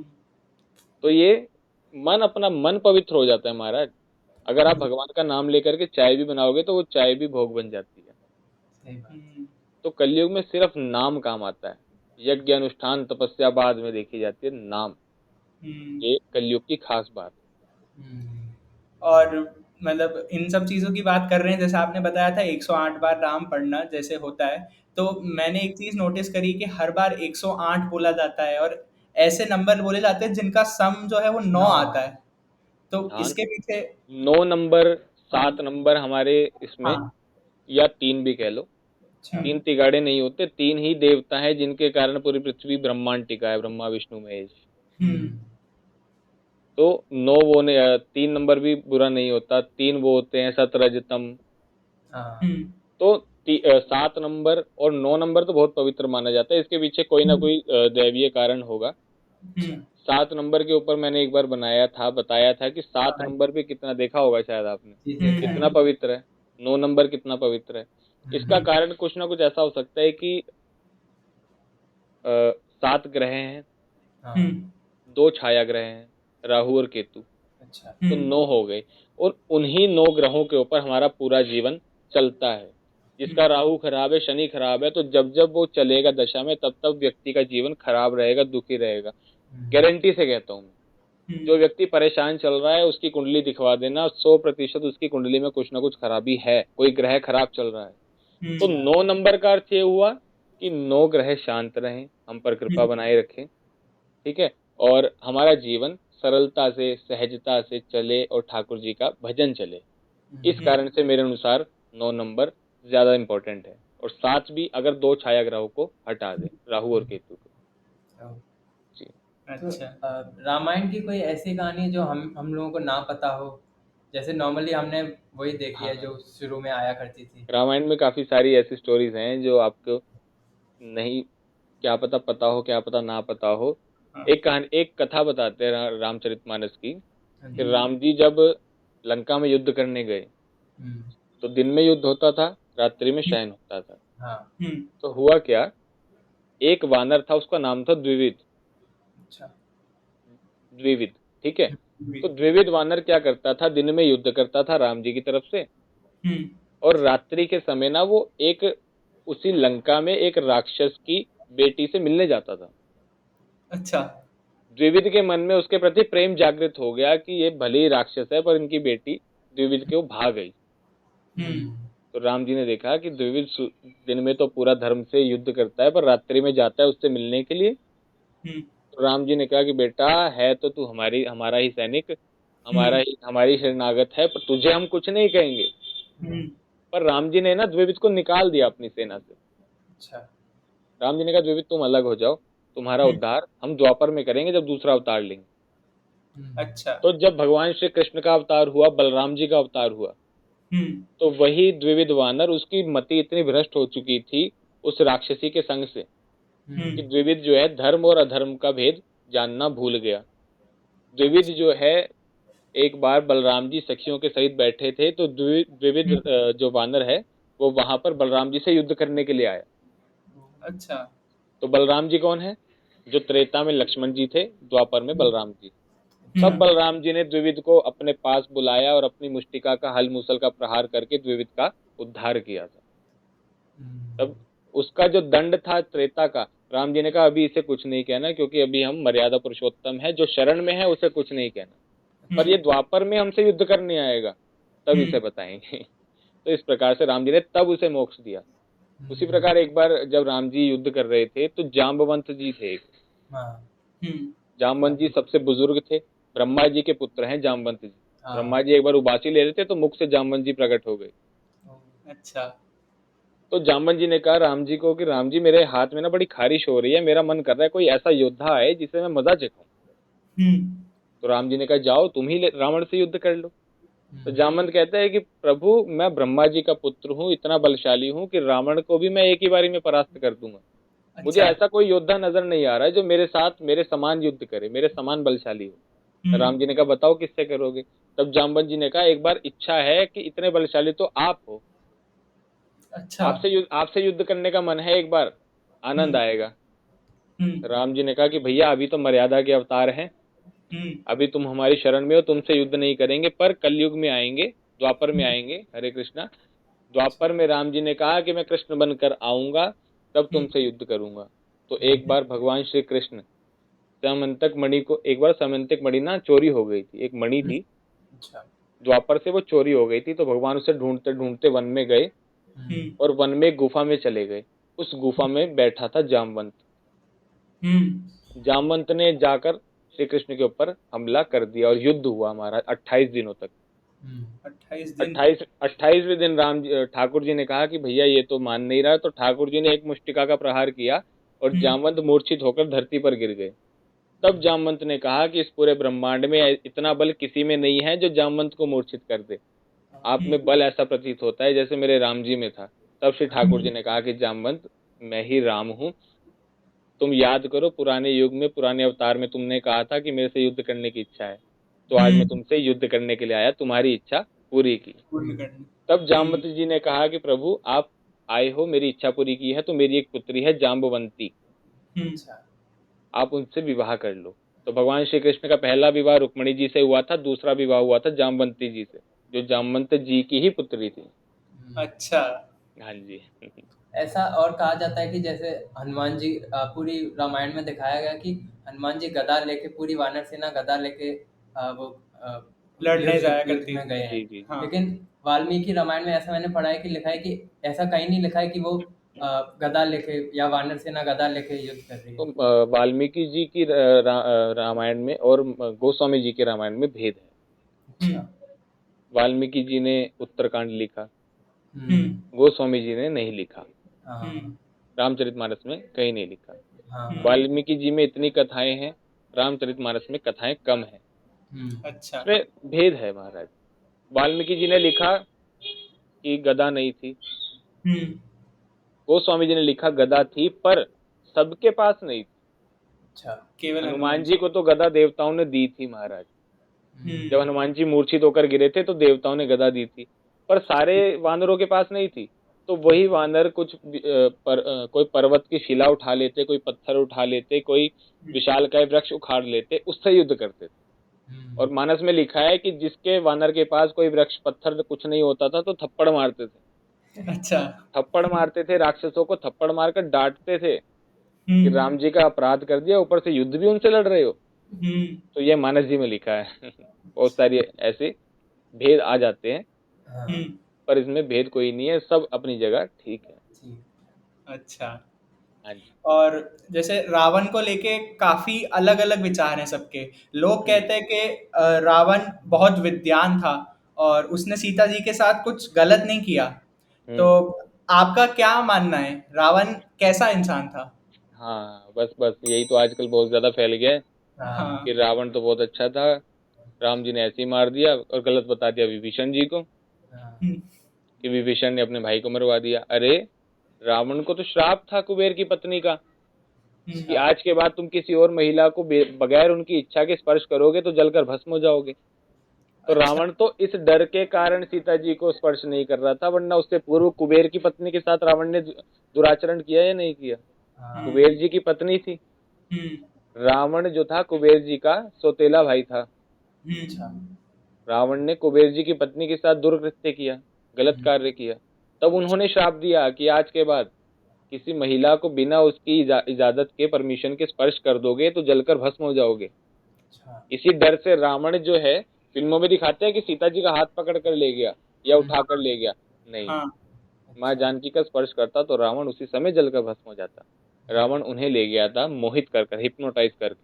तो ये मन अपना मन पवित्र हो जाता है महाराज। अगर आप भगवान का नाम लेकर के चाय भी बनाओगे तो वो चाय भी भोग बन जाती है। सही बात। तो कलयुग में सिर्फ नाम काम आता है। यज्ञ अनुष्ठान तपस्या बाद में देखी जाती है, नाम ये कलयुग की खास बात है। और मतलब इन सब चीज़ों की बात कर रहे हैं, जैसे आपने बताया था 108 बार राम पढ़ना जैसे होता है, तो मैंने एक चीज़ नोटिस करी कि हर बार 108 बोला जाता है और ऐसे नंबर बोले जाते हैं जिनका सम जो है वो 9 आता है। तो हाँ, इसके पीछे 9 नंबर, हाँ 7 नंबर हमारे इसमें, हाँ या 3 भी कह लो। अच्छा 3 तिगाड़े नहीं होते, 3 ही देवता हैं जिनके कारण पूरी पृथ्वी ब्रह्मांड टिका है, ब्रह्मा विष्णु महेश। तो 9 वो 3 नंबर भी बुरा नहीं होता, 3 वो होते हैं सतरजतम। तो 7 नंबर और 9 नंबर तो बहुत पवित्र माना जाता है। इसके पीछे कोई ना कोई दैवीय कारण होगा। 7 नंबर के ऊपर मैंने एक बार बताया था कि 7 नंबर पे कितना देखा होगा शायद आपने, कितना पवित्र है। 9 नंबर कितना पवित्र है। इसका कारण कुछ ना कुछ ऐसा हो सकता है कि 7 ग्रह हैं, 2 छाया ग्रह हैं, राहु और केतु। तो 9 हो गए, और उन्हीं 9 ग्रहों के ऊपर हमारा पूरा जीवन चलता है। जिसका राहु खराब है, शनि खराब है, तो जब जब वो चलेगा दशा में तब तब व्यक्ति का जीवन खराब रहेगा, दुखी रहेगा। गारंटी से कहता हूँ, जो व्यक्ति परेशान चल रहा है उसकी कुंडली दिखवा देना, 100% उसकी कुंडली में कुछ ना कुछ खराबी है, कोई ग्रह खराब चल रहा है। तो 9 नंबर का अर्थ ये हुआ कि 9 ग्रह शांत रहें, हम पर कृपा बनाए रखें, ठीक है, और हमारा जीवन सरलता से सहजता से चले और ठाकुर जी का भजन चले। इस कारण से मेरे अनुसार 9 नंबर ज्यादा इंपॉर्टेंट है, और 7 भी अगर 2 छाया ग्रहों को हटा दे, राहु और केतु को। जी अच्छा रामायण की कोई ऐसी कहानी जो हम लोगों को ना पता हो, जैसे नॉर्मली हमने वही देखी है जो शुरू में आया करती थी। रामायण में काफी सारी ऐसी स्टोरीज हैं जो आपको नहीं, क्या पता पता हो, क्या पता ना पता हो। एक कथा बताते हैं रामचरितमानस की, कि राम जी जब लंका में युद्ध करने गए तो दिन में युद्ध होता था, रात्रि में शयन होता था। तो हुआ क्या, एक वानर था, उसका नाम था द्विविद। द्विविद, ठीक है। तो द्विविद वानर क्या करता था, दिन में युद्ध करता था राम जी की तरफ से, और रात्रि के समय ना वो एक उसी लंका में एक राक्षस की बेटी से मिलने जाता था। अच्छा द्विविद के मन में उसके प्रति प्रेम जागृत हो गया कि ये भले ही राक्षस है पर इनकी बेटी द्विविद के वो भाग गई। तो राम जी ने देखा कि द्विविद दिन में तो पूरा धर्म से युद्ध करता है, पर रात्रि में जाता है उससे मिलने के लिए। तो राम जी ने कहा कि बेटा, है तो तू हमारा ही सैनिक, हमारी शरणागत है, पर तुझे हम कुछ नहीं कहेंगे। पर राम जी ने ना द्विविद को निकाल दिया अपनी सेना से। अच्छा राम जी ने कहा द्विविद तुम अलग हो जाओ, तुम्हारा उद्धार हम द्वापर में करेंगे जब दूसरा अवतार लेंगे। अच्छा तो जब भगवान श्री कृष्ण का अवतार हुआ, बलराम जी का अवतार हुआ, तो वही द्विविद वानर, उसकी मति इतनी भ्रष्ट हो चुकी थी उस राक्षसी के संग से कि द्विविद जो है धर्म और अधर्म का भेद जानना भूल गया। द्विविद जो है, एक बार बलराम जी सखियों के सहित बैठे थे, तो द्विविद जो वानर है वो वहां पर बलराम जी से युद्ध करने के लिए आया। अच्छा तो बलराम जी कौन है, जो त्रेता में लक्ष्मण जी थे, द्वापर में बलराम जी। तब बलराम जी ने द्विविद को अपने पास बुलाया और अपनी मुष्टिका का हल मूसल का प्रहार करके द्विविद का उद्धार किया था। तब उसका जो दंड था त्रेता का, राम जी ने कहा अभी इसे कुछ नहीं कहना, क्योंकि अभी हम मर्यादा पुरुषोत्तम है, जो शरण में है उसे कुछ नहीं कहना, पर ये द्वापर में हमसे युद्ध करने आएगा तब इसे बताएंगे। तो इस प्रकार से राम जी ने तब उसे मोक्ष दिया। उसी प्रकार एक बार जब राम जी युद्ध कर रहे थे तो जाम्बवंत जी थे एक। जाम्बवंत जी सबसे बुजुर्ग थे, ब्रह्मा जी के पुत्र हैं जाम्बवंत जी। ब्रह्मा जी एक बार उबासी ले रहे थे तो मुख से जाम्बवंत जी प्रकट हो गए। अच्छा तो जाम्बवंत जी ने कहा राम जी को कि राम जी, मेरे हाथ में ना बड़ी खारिश हो रही है, मेरा मन कर रहा है कोई ऐसा योद्धा है जिसे मैं मजा चखाऊं। तो राम जी ने कहा जाओ तुम ही रावण से युद्ध कर लो। तो जामवंत कहता है कि प्रभु, मैं ब्रह्मा जी का पुत्र हूँ, इतना बलशाली हूँ कि रावण को भी मैं एक ही बारी में परास्त कर दूंगा। मुझे ऐसा कोई योद्धा नजर नहीं आ रहा है जो मेरे साथ मेरे समान युद्ध करे, मेरे समान बलशाली हो। राम जी ने कहा बताओ किससे करोगे। तब जामवंत जी ने कहा एक बार इच्छा है कि इतने बलशाली तो आप हो, अच्छा आपसे युद्ध करने का मन है, एक बार आनंद आएगा। राम जी ने कहा कि भैया अभी तो मर्यादा के अवतार हैं, अभी तुम हमारी शरण में हो, तुमसे युद्ध नहीं करेंगे, पर कलयुग में आएंगे, द्वापर में आएंगे। हरे कृष्णा। द्वापर में राम जी ने कहा कि मैं कृष्ण बनकर आऊंगा, तब तुमसे युद्ध करूंगा। तो एक बार भगवान श्री कृष्ण समंतक मणि को, एक बार समंतक मणि ना चोरी हो गई थी, एक मणि थी द्वापर से, वो चोरी हो गई थी। तो भगवान उसे ढूंढते ढूंढते वन में गए और वन में एक गुफा में चले गए। उस गुफा में बैठा था जामवंत। जामवंत ने जाकर श्री कृष्ण के ऊपर हमला कर दिया और युद्ध हुआ हमारा 28 दिनों तक। 28वें दिन ठाकुर जी ने कहा कि भैया ये तो मान नहीं रहा, तो ठाकुर जी ने एक मुष्टिका का प्रहार किया और जामवंत मूर्छित होकर धरती पर गिर गए। तब जामवंत ने कहा कि इस पूरे ब्रह्मांड में इतना बल किसी में नहीं है जो जामवंत को मूर्छित कर दे। आप में बल ऐसा प्रतीत होता है जैसे मेरे राम जी में था। तब श्री ठाकुर जी ने कहा कि जामवंत, मैं ही राम हूँ। तुम याद करो, पुराने युग में, पुराने अवतार में तुमने कहा था कि मेरे से युद्ध करने की इच्छा है, तो आज मैं तुमसे युद्ध करने के लिए आया, तुम्हारी इच्छा पूरी की। तब जामवंत जी ने कहा कि प्रभु आप आए हो, मेरी इच्छा पूरी की है, तो मेरी एक पुत्री है जाम्बवंती, आप उनसे विवाह कर लो। तो भगवान श्री कृष्ण का पहला विवाह रुक्मिणी जी से हुआ था, दूसरा विवाह हुआ था जाम्बवंती जी से, जो जामवंत जी की ही पुत्री थी। अच्छा। हाँ जी। ऐसा और कहा जाता है कि जैसे हनुमान जी, पूरी रामायण में दिखाया गया कि हनुमान जी गदा लेके, पूरी वानर सेना गदा लेके वो लड़ने जाया युद्ध करती में गए हैं। जी, जी। हाँ। लेकिन वाल्मीकि रामायण में ऐसा मैंने पढ़ा है कि लिखा है कि ऐसा कहीं नहीं लिखा है कि वो गदा लेके या वानर सेना गदा लेके युद्ध कर रही है। तो वाल्मीकि जी की रामायण में और गोस्वामी जी के रामायण में भेद है। अच्छा। वाल्मीकि जी ने उत्तरकांड लिखा, हम्म। गोस्वामी जी ने नहीं लिखा। हाँ। रामचरितमानस में कहीं नहीं लिखा। हाँ। वाल्मीकि जी में इतनी कथाएं हैं, रामचरितमानस में कथाएं कम है। अच्छा। इसमें भेद है महाराज। वाल्मीकि जी ने लिखा कि गदा नहीं थी, गोस्वामी जी ने लिखा गदा थी, पर सबके पास नहीं थी। अच्छा। केवल हनुमान जी को तो गदा देवताओं ने दी थी महाराज। जब हनुमान जी मूर्छित होकर गिरे थे तो देवताओं ने गदा दी थी, पर सारे वानरों के पास नहीं थी। तो वही वानर कुछ कोई पर्वत की शिला उठा लेते, कोई पत्थर उठा लेते, कोई विशालकाय वृक्ष उखाड़ लेते, उससे युद्ध करते थे। और मानस में लिखा है कि जिसके वानर के पास कोई वृक्ष पत्थर कुछ नहीं होता था तो थप्पड़ मारते थे। अच्छा। थप्पड़ मारते थे, राक्षसों को थप्पड़ मारकर डांटते थे कि राम जी का अपराध कर दिया, ऊपर से युद्ध भी उनसे लड़ रहे हो। तो ये मानस जी में लिखा है। बहुत सारी ऐसे भेद आ जाते हैं, पर इसमें भेद कोई नहीं है, सब अपनी जगह ठीक है। अच्छा। हाँ जी। और जैसे रावण को लेके काफी अलग अलग विचार हैं सबके। लोग कहते हैं कि रावण बहुत विद्वान था और उसने सीता जी के साथ कुछ गलत नहीं किया। तो आपका क्या मानना है, रावण कैसा इंसान था? हाँ, बस यही तो आजकल बहुत ज्यादा फैल गया है हाँ। कि रावण तो बहुत अच्छा था, राम जी ने ऐसे ही मार दिया और गलत बता दिया विभीषण जी को कि विभीषण ने अपने भाई को मरवा दिया। अरे रावण को तो श्राप था कुबेर की पत्नी का कि आज के बाद तुम किसी और महिला को बगैर उनकी इच्छा के स्पर्श करोगे तो जलकर भस्म हो जाओगे। तो रावण तो इस डर के कारण सीता जी को स्पर्श नहीं कर रहा था, वरना उससे पूर्व कुबेर की पत्नी के साथ रावण ने दुराचरण किया या नहीं किया? कुबेर जी की पत्नी थी। रावण जो था कुबेर जी का सौतेला भाई था। रावण ने कुबेर जी की पत्नी के साथ दुर्कृत्य किया, गलत कार्य किया। तब उन्होंने श्राप दिया कि आज के बाद किसी महिला को बिना उसकी इजाजत के, परमिशन के स्पर्श कर दोगे तो जलकर भस्म हो जाओगे। इसी डर से रावण जो है, फिल्मों में दिखाते हैं कि सीता जी का हाथ पकड़ कर ले गया या उठा कर ले गया, नहीं। माँ जानकी का स्पर्श करता तो रावण उसी समय जलकर भस्म हो जाता। रावण उन्हें ले गया था मोहित कर, हिप्नोटाइज करके।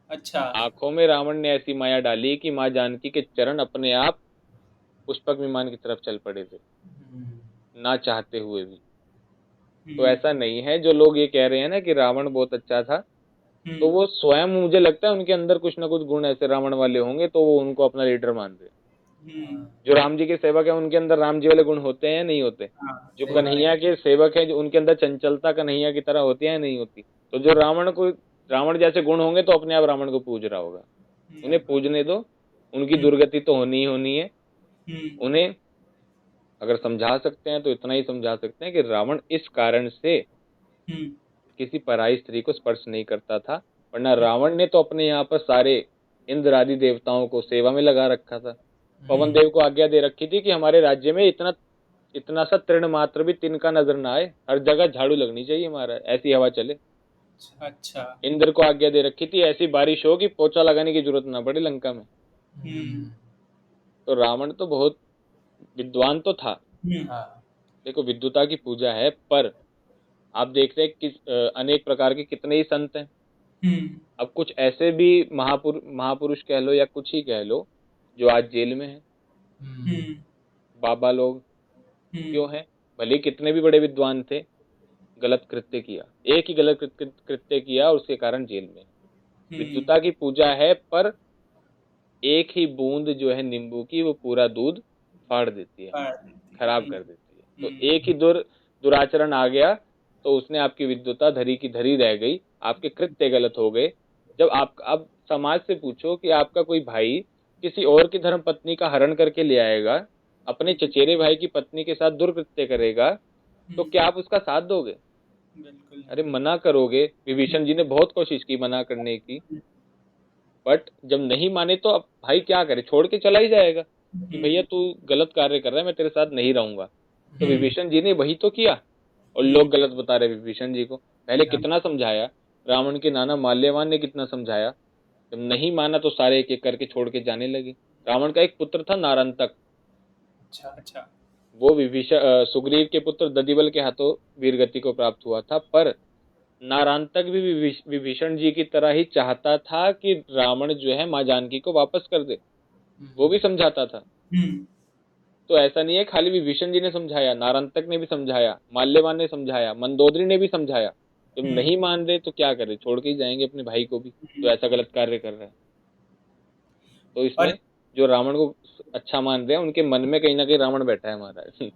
अच्छा। आंखों में रावण ने ऐसी माया डाली कि माँ जानकी के चरण अपने आप पुष्पक विमान की तरफ चल पड़े थे, ना चाहते हुए भी। तो ऐसा नहीं है जो लोग ये कह रहे हैं ना कि रावण बहुत अच्छा था, तो वो स्वयं, मुझे लगता है उनके अंदर कुछ ना कुछ गुण ऐसे रावण वाले होंगे, तो वो उनको अपना लीडर मान रहे। जो राम जी के सेवक है उनके अंदर राम जी वाले गुण होते हैं या नहीं होते? जो कन्हैया के सेवक है, जो उनके अंदर चंचलता कन्हैया की तरह होती है या नहीं होती? तो जो रावण जैसे गुण होंगे तो अपने आप रावण को पूज रहा होगा। उन्हें पूजने दो, उनकी दुर्गति तो होनी ही होनी है। उन्हें अगर समझा सकते हैं तो इतना ही समझा सकते हैं कि रावण इस कारण से किसी पराई स्त्री को स्पर्श नहीं करता था, वरना रावण ने तो अपने यहाँ पर सारे इंद्र आदि देवताओं को सेवा में लगा रखा था। पवन देव को आज्ञा दे रखी थी कि हमारे राज्य में इतना सा तृण मात्र भी तिनका नजर ना आए, हर जगह झाड़ू लगनी चाहिए महाराज, ऐसी हवा चले। अच्छा। इंद्र को आज्ञा दे रखी थी ऐसी बारिश हो कि पोछा लगाने की जरूरत ना पड़े लंका में। तो रावण तो बहुत विद्वान तो था। देखो विद्वता की पूजा है, पर आप देख रहे हैं कि अनेक प्रकार के कितने ही संत हैं। अब कुछ ऐसे भी महापुरुष कह लो या कुछ ही कह लो जो आज जेल में है। बाबा लोग क्यों हैं? भले ही कितने भी बड़े विद्वान थे, गलत कृत्य किया, एक ही गलत कृत्य किया और उसके कारण जेल में। विद्वता की पूजा है, पर एक ही बूंद जो है नींबू की वो पूरा दूध फाड़ देती है, खराब कर देती है। तो एक ही दुराचरण आ गया तो उसने आपकी विद्वता धरी की धरी रह गई, आपके कृत्य गलत हो गए। जब आप अब समाज से पूछो कि आपका कोई भाई किसी और की धर्म पत्नी का हरण करके ले आएगा, अपने चचेरे भाई की पत्नी के साथ दुर्कृत्य करेगा, तो क्या आप उसका साथ दोगे? बिल्कुल। अरे मना करोगे। विभीषण जी ने बहुत कोशिश की मना करने की, बट जब नहीं माने तो अब भाई क्या करे, छोड़ के चला ही जाएगा कि भैया तू गलत कार्य कर रहा है, मैं तेरे साथ नहीं रहूंगा। तो विभीषण जी ने वही तो किया, और लोग गलत बता रहे विभीषण जी को। पहले कितना समझाया, रावण के नाना माल्यवान ने कितना समझाया, जब नहीं माना तो सारे एक एक करके छोड़ के जाने लगे। रावण का एक पुत्र था नारांतक। अच्छा। वो सुग्रीव के पुत्र दधिबल के हाथों वीरगति को प्राप्त हुआ था, पर नारांतक भी विभीषण जी की तरह ही चाहता था कि रावण जो है माँ जानकी को वापस कर दे, वो भी समझाता था। तो ऐसा नहीं है खाली विभीषण जी ने समझाया, नारांतक ने भी समझाया, माल्यवान ने समझाया, मंदोदरी ने भी समझाया। जब नहीं मान रहे तो क्या करे, छोड़ के ही जाएंगे अपने भाई को भी तो ऐसा गलत कार्य कर रहा है। तो इसमें जो रावण को अच्छा मान रहे हैं उनके मन में कहीं ना कहीं रावण बैठा है महाराज।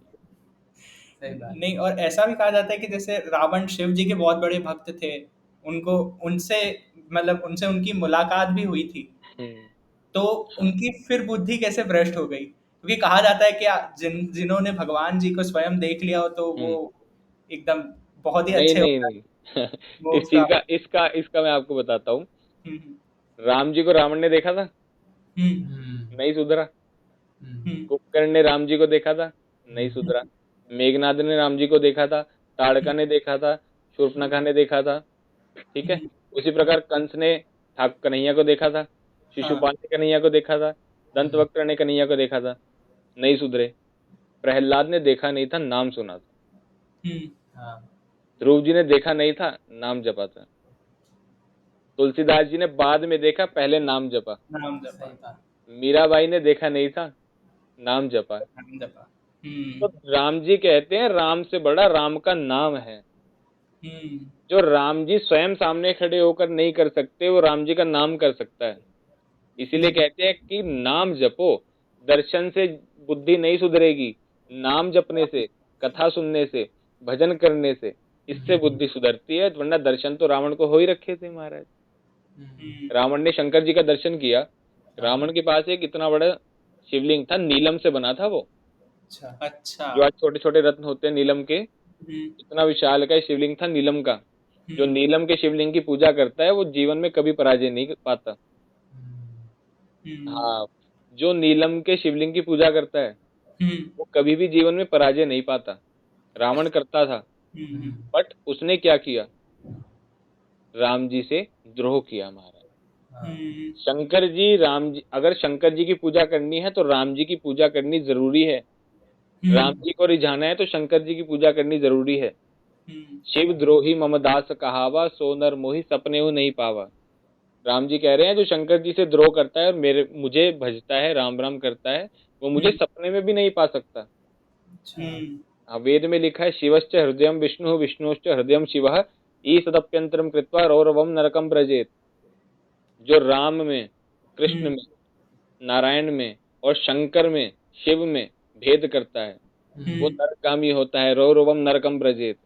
नहीं, और ऐसा भी कहा जाता है कि जैसे रावण शिव जी के बहुत बड़े भक्त थे, उनसे उनकी मुलाकात भी हुई थी, तो उनकी फिर बुद्धि कैसे भ्रष्ट हो गई? क्योंकि कहा जाता है कि जिन्होंने भगवान जी को स्वयं देख लिया हो तो वो एकदम बहुत ही अच्छे नहीं इस चीज का इसका मैं आपको बताता हूँ। राम जी को रावण ने देखा था, नहीं सुधरा। कुंभकर्ण ने राम जी को देखा था, नहीं सुधरा। मेघनाद ने राम जी को देखा था, ताड़का ने देखा था, शूर्पणखा ने देखा था, ठीक है। उसी प्रकार कंस ने ठाकुर कन्हैया को देखा था, शिशुपाल ने कन्हैया को देखा था, दंतवक्त्र ने कन्हैया को देखा था, नहीं सुधरे। प्रहलाद ने देखा नहीं था, नाम सुना था। ध्रुव जी ने देखा नहीं था, नाम जपा था। तुलसीदास जी ने बाद में देखा, पहले नाम जपा। मीराबाई ने देखा नहीं था, नाम जपा। तो राम जी कहते हैं राम से बड़ा राम का नाम है। जो राम जी स्वयं सामने खड़े होकर नहीं कर सकते, वो राम जी का नाम कर सकता है। इसीलिए कहते हैं कि नाम जपो, दर्शन से बुद्धि नहीं सुधरेगी, नाम जपने से, कथा सुनने से, भजन करने से, इससे बुद्धि सुधरती है। वरना दर्शन तो रावण को हो ही रखे थे महाराज। रावण ने शंकर जी का दर्शन किया। रावण के पास एक इतना बड़ा शिवलिंग था, नीलम से बना था वो। अच्छा। जो आज छोटे छोटे रत्न होते हैं नीलम के, इतना विशाल का शिवलिंग था नीलम का। जो नीलम के शिवलिंग की पूजा करता है वो जीवन में कभी पराजय नहीं पाता। हाँ, जो नीलम के शिवलिंग की पूजा करता है वो कभी भी जीवन में पराजय नहीं पाता। रावण करता था, बट उसने क्या किया, राम जी से द्रोह किया महाराज। शंकर जी राम जी, अगर शंकर जी की पूजा करनी है तो राम जी की पूजा करनी जरूरी है। राम जी को रिझाना है तो शंकर जी की पूजा करनी जरूरी है। शिव द्रोही मम दास कहावा, सो नर मोहि सपने हो नहीं पावा। राम जी कह रहे हैं जो शंकर जी से द्रोह करता है और मुझे भजता है, राम राम करता है, वो मुझे सपने में भी नहीं पा सकता। वेद में लिखा है शिवश्च हृदयम विष्णु विष्णुश्च हृदयम शिवः ईसदप्यंतरम कृत्वा रौरवम नरकम प्रजेत। जो राम में, कृष्ण में, नारायण में और शंकर में, शिव में भेद करता है वो नरकगामी होता है। रौरवम नरकम प्रजेत।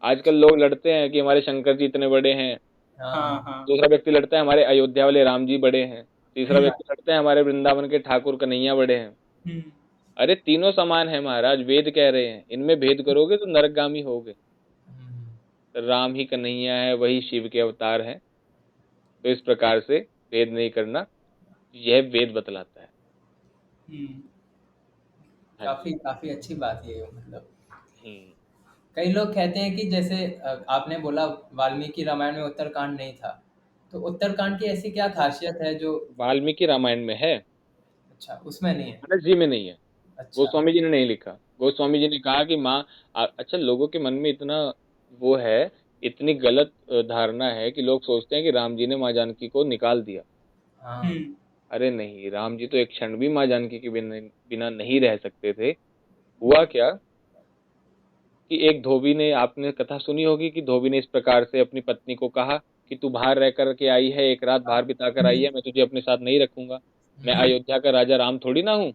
आजकल लोग लड़ते हैं कि हमारे शंकर जी इतने बड़े हैं, दूसरा व्यक्ति लड़ता है हमारे अयोध्या वाले राम जी बड़े हैं, तीसरा व्यक्ति लड़ता है हमारे वृंदावन के ठाकुर कन्हैया बड़े हैं। अरे तीनों समान है महाराज, वेद कह रहे हैं इनमें भेद करोगे तो नरकगामी होगे। राम ही कन्हैया है, वही शिव के अवतार हैं। तो इस प्रकार से भेद नहीं करना। यह वेद बतलाता है। हम्म, हाँ काफी जी। काफी अच्छी बात है ये, मतलब हम्म। कई लोग कहते हैं कि जैसे आपने बोला वाल्मीकि रामायण में उत्तरकांड नहीं था, तो उत्तरकांड की ऐसी क्या खासियत है जो। वाल्मीकि रामायण में है, अच्छा, उसमें नहीं है। मानस जी में नहीं है। अच्छा। गोस्वामी जी ने नहीं लिखा। गोस्वामी जी ने कहा कि माँ, अच्छा, लोगों के मन में इतना वो है, इतनी गलत धारणा है कि लोग सोचते हैं कि राम जी ने माँ जानकी को निकाल दिया। हाँ। हम्म, अरे नहीं, राम जी तो एक क्षण भी माँ जानकी के बिना बिना नहीं रह सकते थे। हुआ क्या कि एक धोबी ने, आपने कथा सुनी होगी कि धोबी ने इस प्रकार से अपनी पत्नी को कहा कि तू बाहर रह कर के आई है, एक रात बाहर बिता कर आई हम्म, है, मैं तुझे अपने साथ नहीं रखूंगा, मैं हम्म, अयोध्या का राजा राम थोड़ी ना हूँ।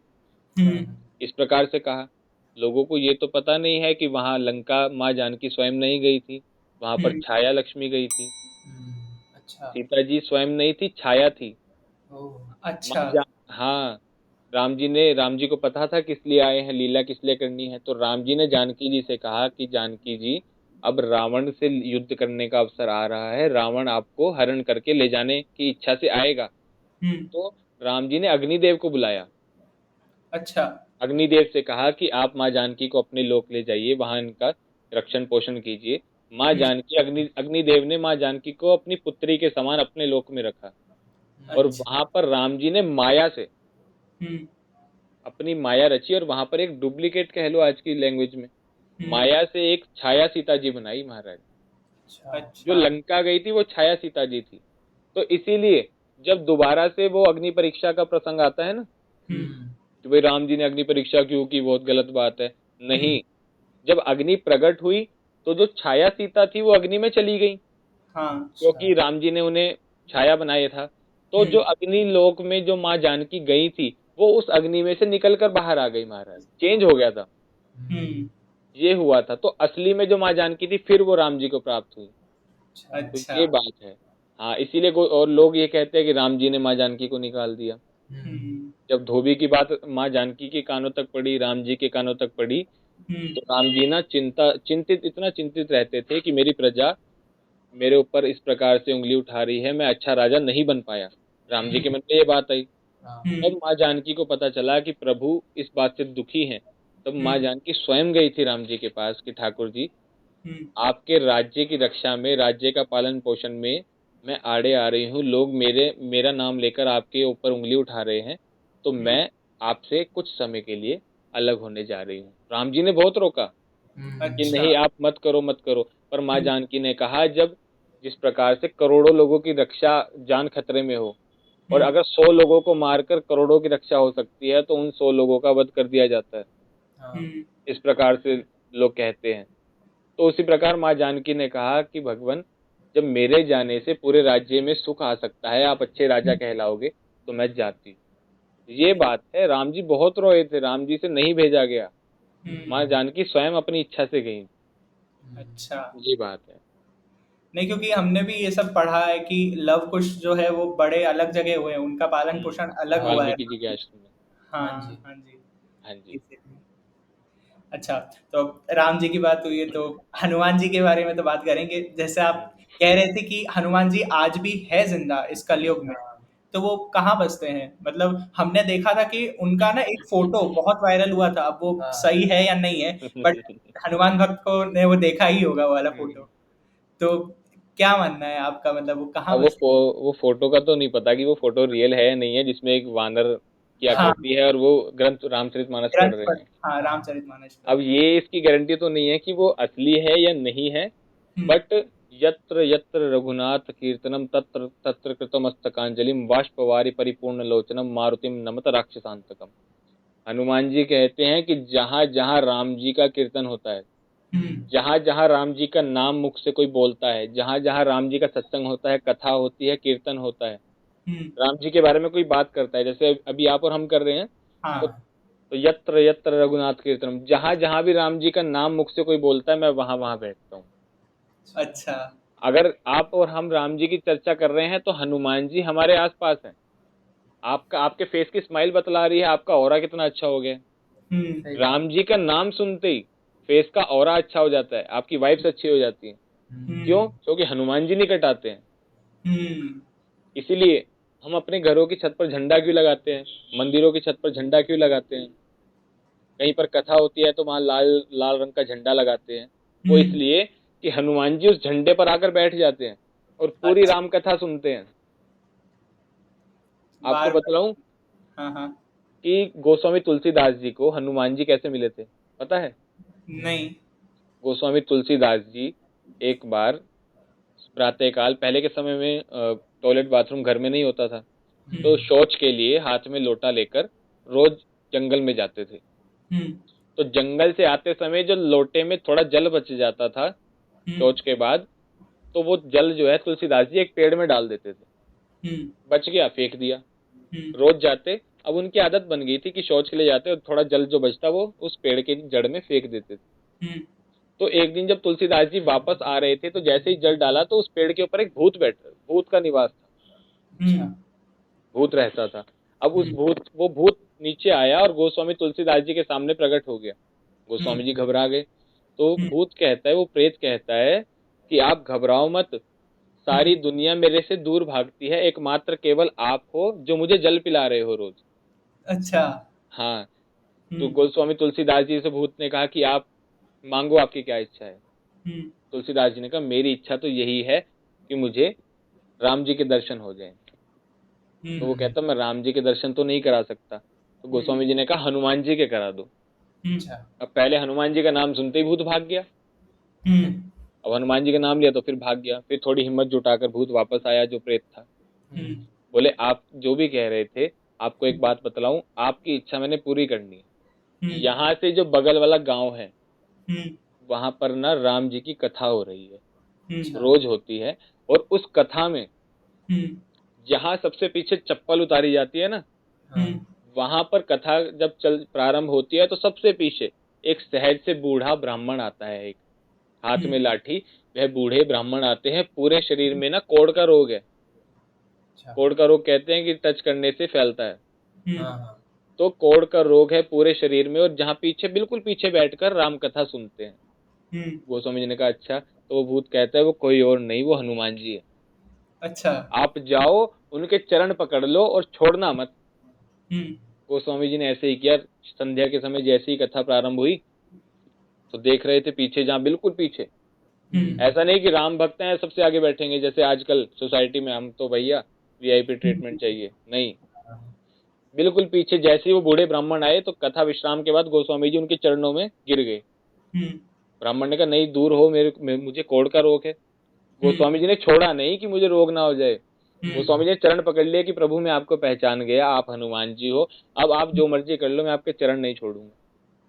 हम्म, इस प्रकार से कहा। लोगों को ये तो पता नहीं है कि वहां लंका माँ जानकी स्वयं नहीं गई थी, वहां पर हम्म, छाया लक्ष्मी गई थी। अच्छा। सीता जी स्वयं नहीं थी, छाया थी। ओह। अच्छा। हाँ, राम जी को पता था किस लिए आए हैं, लीला किस लिए करनी है। तो राम जी ने जानकी जी से कहा कि जानकी जी, अब रावण से युद्ध करने का अवसर आ रहा है, रावण आपको हरण करके ले जाने की इच्छा से आएगा। हम्म, तो राम जी ने अग्निदेव को बुलाया। अच्छा। अग्निदेव से कहा कि आप माँ जानकी को अपने लोक ले जाइए, वहां इनका रक्षण पोषण कीजिए। माँ हम्म, जानकी, अग्निदेव ने माँ जानकी को अपनी पुत्री के समान अपने लोक में रखा। और अच्छा। वहां पर राम जी ने माया से हम्म, अपनी माया रची, और वहां पर एक डुप्लीकेट कह लो आज की लैंग्वेज में, हम्म, माया से एक छाया सीता जी बनाई महाराज। अच्छा। जो अच्छा। लंका गई थी वो छाया सीता जी थी। तो इसीलिए जब दोबारा से वो अग्नि परीक्षा का प्रसंग आता है ना, हम्म, कि भाई राम जी ने अग्नि परीक्षा क्यों की, बहुत गलत बात है। हम्म, नहीं, जब अग्नि प्रकट हुई तो जो छाया सीता थी वो अग्नि में चली गई, हाँ। क्योंकि राम जी ने उन्हें छाया बनाया था। तो जो हम्म, अग्नि लोक में जो माँ जानकी गई थी, वो उस अग्नि में से निकल कर बाहर आ गई महाराज, चेंज हो गया था। हम्म, ये हुआ था। तो असली में जो माँ जानकी थी फिर वो राम जी को प्राप्त हुई। तो अच्छा। ये बात है। हाँ, इसीलिए और लोग ये कहते हैं कि राम जी ने माँ जानकी को निकाल दिया। हम्म, जब धोबी की बात माँ जानकी के कानों तक पड़ी, राम जी के कानों तक पड़ी, हम्म, तो राम जी ना चिंतित, इतना चिंतित रहते थे कि मेरी प्रजा मेरे ऊपर इस प्रकार से उंगली उठा रही है, मैं अच्छा राजा नहीं बन पाया। राम जी के मन में ये बात आई। हम्म, तब माँ जानकी को पता चला कि प्रभु इस बात से दुखी हैं। तब माँ हम्म, जानकी स्वयं गई थी राम जी के पास कि ठाकुर जी, हम्म, आपके राज्य की रक्षा में, राज्य का पालन पोषण में मैं आड़े आ रही हूँ, लोग मेरा नाम लेकर आपके ऊपर उंगली उठा रहे हैं, तो हम्म, मैं आपसे कुछ समय के लिए अलग होने जा रही हूँ। राम जी ने बहुत रोका कि अच्छा। नहीं, आप मत करो मत करो। पर माँ हम्म, जानकी ने कहा, जब जिस प्रकार से करोड़ों लोगों की रक्षा, जान खतरे में हो, और हम्म, अगर 100 लोगों को मारकर करोड़ों की रक्षा हो सकती है, तो उन 100 लोगों का वध कर दिया जाता है, हम्म, इस प्रकार से लोग कहते हैं। तो उसी प्रकार माँ जानकी ने कहा कि भगवान, जब मेरे जाने से पूरे राज्य में सुख आ सकता है, आप अच्छे राजा कहलाओगे, तो मैं जाती हूँ। ये बात है। राम जी बहुत रोए थे, राम जी से नहीं भेजा गया, माँ हम्म, जानकी स्वयं अपनी इच्छा से गई। अच्छा। ये बात है। नहीं, क्योंकि हमने भी ये सब पढ़ा है कि लव कुश जो है वो बड़े अलग जगह हुए हैं, उनका पालन पोषण अलग हुआ है। वाल्मीकि जी के आश्रम में। हाँ, हाँ जी। हाँ जी। हाँ जी। इसीलिए। अच्छा, तो अब राम जी की बात हुई है तो हनुमान जी के बारे में तो बात करेंगे। जैसे आप कह रहे थे कि हनुमान जी आज भी है जिंदा इस कलयुग में, तो वो कहाँ बसते हैं? मतलब हमने देखा था कि उनका ना एक फोटो बहुत वायरल हुआ था, अब वो सही है या नहीं है, बट हनुमान भक्त को ने वो देखा ही होगा वो वाला फोटो। तो क्या मानना है आपका, मतलब वो कहाँ अब बसते वो फोटो का तो नहीं पता कि वो फोटो रियल है या नहीं है, जिसमें एक वानर की हैं? हाँ, आकृति है और वो ग्रंथ रामचरितमानस पढ़ ग्रंथ रहे पर, हैं। हाँ, रामचरितमानस पर। अब ये इसकी गारंटी तो नहीं है कि वो असली है या नहीं है, हुँ, बट यत्र यत्र रघुनाथ कीर्तनम तत्र तत्र कृतमस्तकांजलिम बाष्पवारि परिपूर्ण लोचनम मारुतिम नमत राक्षसांतकम। हनुमान जी कहते हैं कि जहां जहां राम जी का कीर्तन होता है, हुँ, जहां जहां राम जी का नाम मुख से कोई बोलता है, जहां जहां राम जी का सत्संग होता है, कथा होती है, कीर्तन होता है, हुँ, राम जी के बारे में कोई बात करता है, जैसे अभी आप और हम कर रहे हैं, तो, हाँ, तो यत्र यत्र रघुनाथ कीर्तनम, जहां जहां भी राम जी का नाम मुख से कोई बोलता है, मैं वहां वहां बैठता हूँ। अच्छा। अगर आप और हम राम जी की चर्चा कर रहे हैं तो हनुमान जी हमारे आसपास हैं। आपका, आपके फेस की स्माइल बतला रही है आपका ऑरा कितना अच्छा हो गया। हुँ, सही बात। राम जी का नाम सुनते ही फेस का ऑरा अच्छा हो जाता है, आपकी वाइब्स अच्छी हो जाती है। हुँ, क्यों? क्योंकि हनुमान जी निकट आते हैं। हुँ, इसीलिए हम अपने घरों की छत पर झंडा क्यों लगाते हैं, मंदिरों की छत पर झंडा क्यों लगाते हैं, कहीं पर कथा होती है तो वहां लाल लाल रंग का झंडा लगाते हैं? वो इसलिए कि हनुमान जी उस झंडे पर आकर बैठ जाते हैं और पूरी अच्छा, राम कथा सुनते हैं। आपको बार बार। बतलाऊं हाँ हाँ। कि गोस्वामी तुलसीदास जी को हनुमान जी कैसे मिले थे, पता है? नहीं। गोस्वामी तुलसीदास जी एक बार प्रातःकाल, पहले के समय में टॉयलेट बाथरूम घर में नहीं होता था, तो शौच के लिए हाथ में लोटा लेकर रोज जंगल में जाते थे। तो जंगल से आते समय जो लोटे में थोड़ा जल बच जाता था शौच के बाद, तो वो जल जो है तुलसीदास जी एक पेड़ में डाल देते थे। बच गया, फेंक दिया। रोज जाते, अब उनकी आदत बन गई थी कि शौच के लिए जाते और थोड़ा जल जो बचता वो उस पेड़ के जड़ में फेंक देते थे। तो एक दिन जब तुलसीदास जी वापस आ रहे थे तो जैसे ही जल डाला तो उस पेड़ के ऊपर एक भूत का निवास था, भूत रहता था। अब वो भूत नीचे आया और गोस्वामी तुलसीदास जी के सामने प्रकट हो गया। गोस्वामी जी घबरा गए। तो भूत कहता है, वो प्रेत कहता है कि आप घबराओ मत, सारी दुनिया मेरे से दूर भागती है, एकमात्र केवल आप हो जो मुझे जल पिला रहे हो रोज। अच्छा। हाँ। तो गोस्वामी तुलसीदास जी से भूत ने कहा कि आप मांगो, आपकी क्या इच्छा है? तुलसीदास जी ने कहा मेरी इच्छा तो यही है कि मुझे राम जी के दर्शन हो जाएं। तो वो कहता मैं राम जी के दर्शन तो नहीं करा सकता। तो गोस्वामी जी ने कहा हनुमान जी के करा दो। अब पहले हनुमान जी का नाम सुनते ही भूत भाग गया। अब हनुमान जी का नाम लिया तो फिर भाग गया। फिर थोड़ी हिम्मत जुटाकर भूत वापस आया जो प्रेत था। बोले आप जो भी कह रहे थे, आपको एक बात बतलाऊं, आपकी इच्छा मैंने पूरी करनी है। यहाँ से जो बगल वाला गांव है वहां पर ना राम जी की कथा हो रही है, रोज होती है। और उस कथा में जहाँ सबसे पीछे चप्पल उतारी जाती है ना, वहां पर कथा जब चल प्रारंभ होती है तो सबसे पीछे एक सहज से बूढ़ा ब्राह्मण आता है, एक हाथ में लाठी। वह बूढ़े ब्राह्मण आते हैं, पूरे शरीर में ना कोढ़ का रोग है। कोढ़ का रोग कहते हैं कि टच करने से फैलता है। तो कोढ़ का रोग है पूरे शरीर में, और जहाँ पीछे बिल्कुल पीछे बैठकर राम कथा सुनते हैं। गोस्वामी जी ने कहा अच्छा। तो वो भूत कहता है वो कोई और नहीं, वो हनुमान जी है। अच्छा। आप जाओ, उनके चरण पकड़ लो और छोड़ना मत। गोस्वामी जी ने ऐसे ही किया। संध्या के समय जैसे ही कथा प्रारंभ हुई तो देख रहे थे पीछे, जहाँ बिल्कुल पीछे, ऐसा नहीं कि राम भक्त हैं सबसे आगे बैठेंगे जैसे आजकल सोसाइटी में, हम तो भैया वीआईपी ट्रीटमेंट चाहिए, नहीं। बिल्कुल पीछे जैसे ही वो बूढ़े ब्राह्मण आए तो कथा विश्राम के बाद गोस्वामी जी उनके चरणों में गिर गए। ब्राह्मण ने कहा नहीं, दूर हो, मुझे कोढ़ का रोग है। गोस्वामी जी ने छोड़ा नहीं कि मुझे रोग ना हो जाए। गोस्वामी जी ने चरण पकड़ लिया कि प्रभु मैं आपको पहचान गया, आप हनुमान जी हो, अब आप जो मर्जी कर लो, मैं आपके चरण नहीं छोड़ूंगा।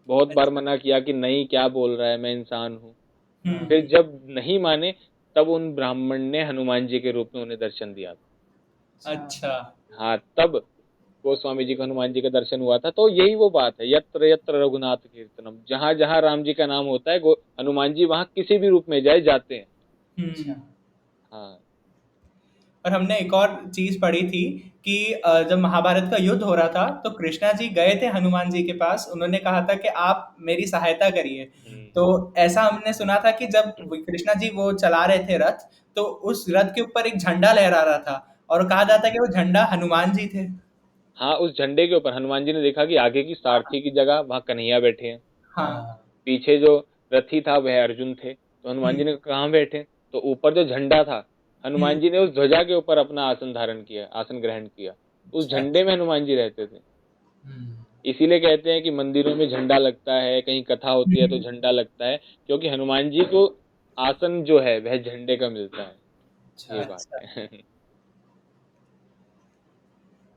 बहुत बार मना किया कि नहीं, क्या बोल रहा है, मैं इंसान हूँ। फिर जब नहीं माने तब उन ब्राह्मण ने हनुमान जी के रूप में उन्हें दर्शन दिया। अच्छा। हाँ, तब गोस्वामी जी को हनुमान जी का दर्शन हुआ था। तो यही वो बात है, यत्र यत्र रघुनाथ कीर्तनम, जहाँ जहाँ राम जी का नाम होता है हनुमान जी वहाँ किसी भी रूप में जाते हैं। हाँ। और हमने एक और चीज पढ़ी थी कि जब महाभारत का युद्ध हो रहा था तो कृष्णा जी गए थे हनुमान जी के पास, उन्होंने कहा था कि आप मेरी सहायता करिए। तो ऐसा हमने सुना था कि जब कृष्णा जी वो चला रहे थे रथ, तो उस रथ के ऊपर एक झंडा लहरा रहा था और कहा जाता है कि वो झंडा हनुमान जी थे। हाँ, उस झंडे के ऊपर हनुमान जी ने देखा कि आगे की सारथी की जगह वहाँ कन्हैया बैठे हैं। हाँ। पीछे जो रथी था वह अर्जुन थे। तो हनुमान जी ने कहाँ बैठे, तो ऊपर जो झंडा था, हनुमान जी ने उस ध्वजा के ऊपर अपना आसन धारण किया, आसन ग्रहण किया। उस झंडे में हनुमान जी रहते थे। इसीलिए कहते हैं कि मंदिरों में झंडा लगता है, कहीं कथा होती है तो झंडा लगता है, क्योंकि हनुमान जी को आसन जो है वह झंडे का मिलता है। ये बात है।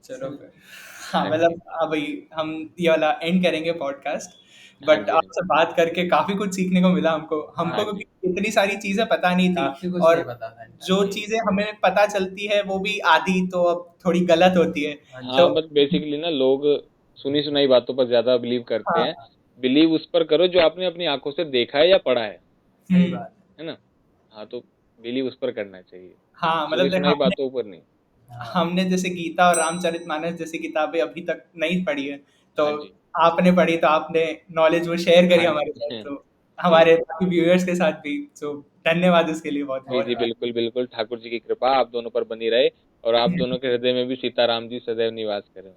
चलो फिर, हाँ मतलब भाई हम ये वाला एंड करेंगे पॉडकास्ट। हाँ बट जी, आपसे बात करके काफी कुछ सीखने को मिला हमको हाँ क्योंकि जी। इतनी सारी चीजें पता नहीं काफी थी, कुछ और नहीं पता था जो जी। चीजें हमें पता चलती है वो भी आधी तो अब थोड़ी गलत होती है। हाँ, तो बस बेसिकली ना लोग सुनी सुनाई बातों पर ज्यादा बिलीव करते हाँ। हैं। बिलीव उस पर करो जो आपने अपनी आंखों से देखा है या पढ़ा सही बात है ना? हाँ, तो बिलीव उस पर करना चाहिए, हाँ सुनी मतलब सुनाई बातों पर नहीं। हमने जैसे गीता और रामचरितमानस जैसी किताबें अभी तक नहीं पढ़ी है, तो हाँ जी, आपने पढ़ी तो आपने नॉलेज वो शेयर करी हाँ हमारे साथ, जी। तो जी हमारे बाकी व्यूअर्स के साथ भी। तो धन्यवाद उसके लिए बहुत जी बहुत। जी, बिल्कुल बिल्कुल, ठाकुर जी की कृपा आप दोनों पर बनी रहे। और आप दोनों के हृदय में भी सीताराम जी सदैव निवास करें।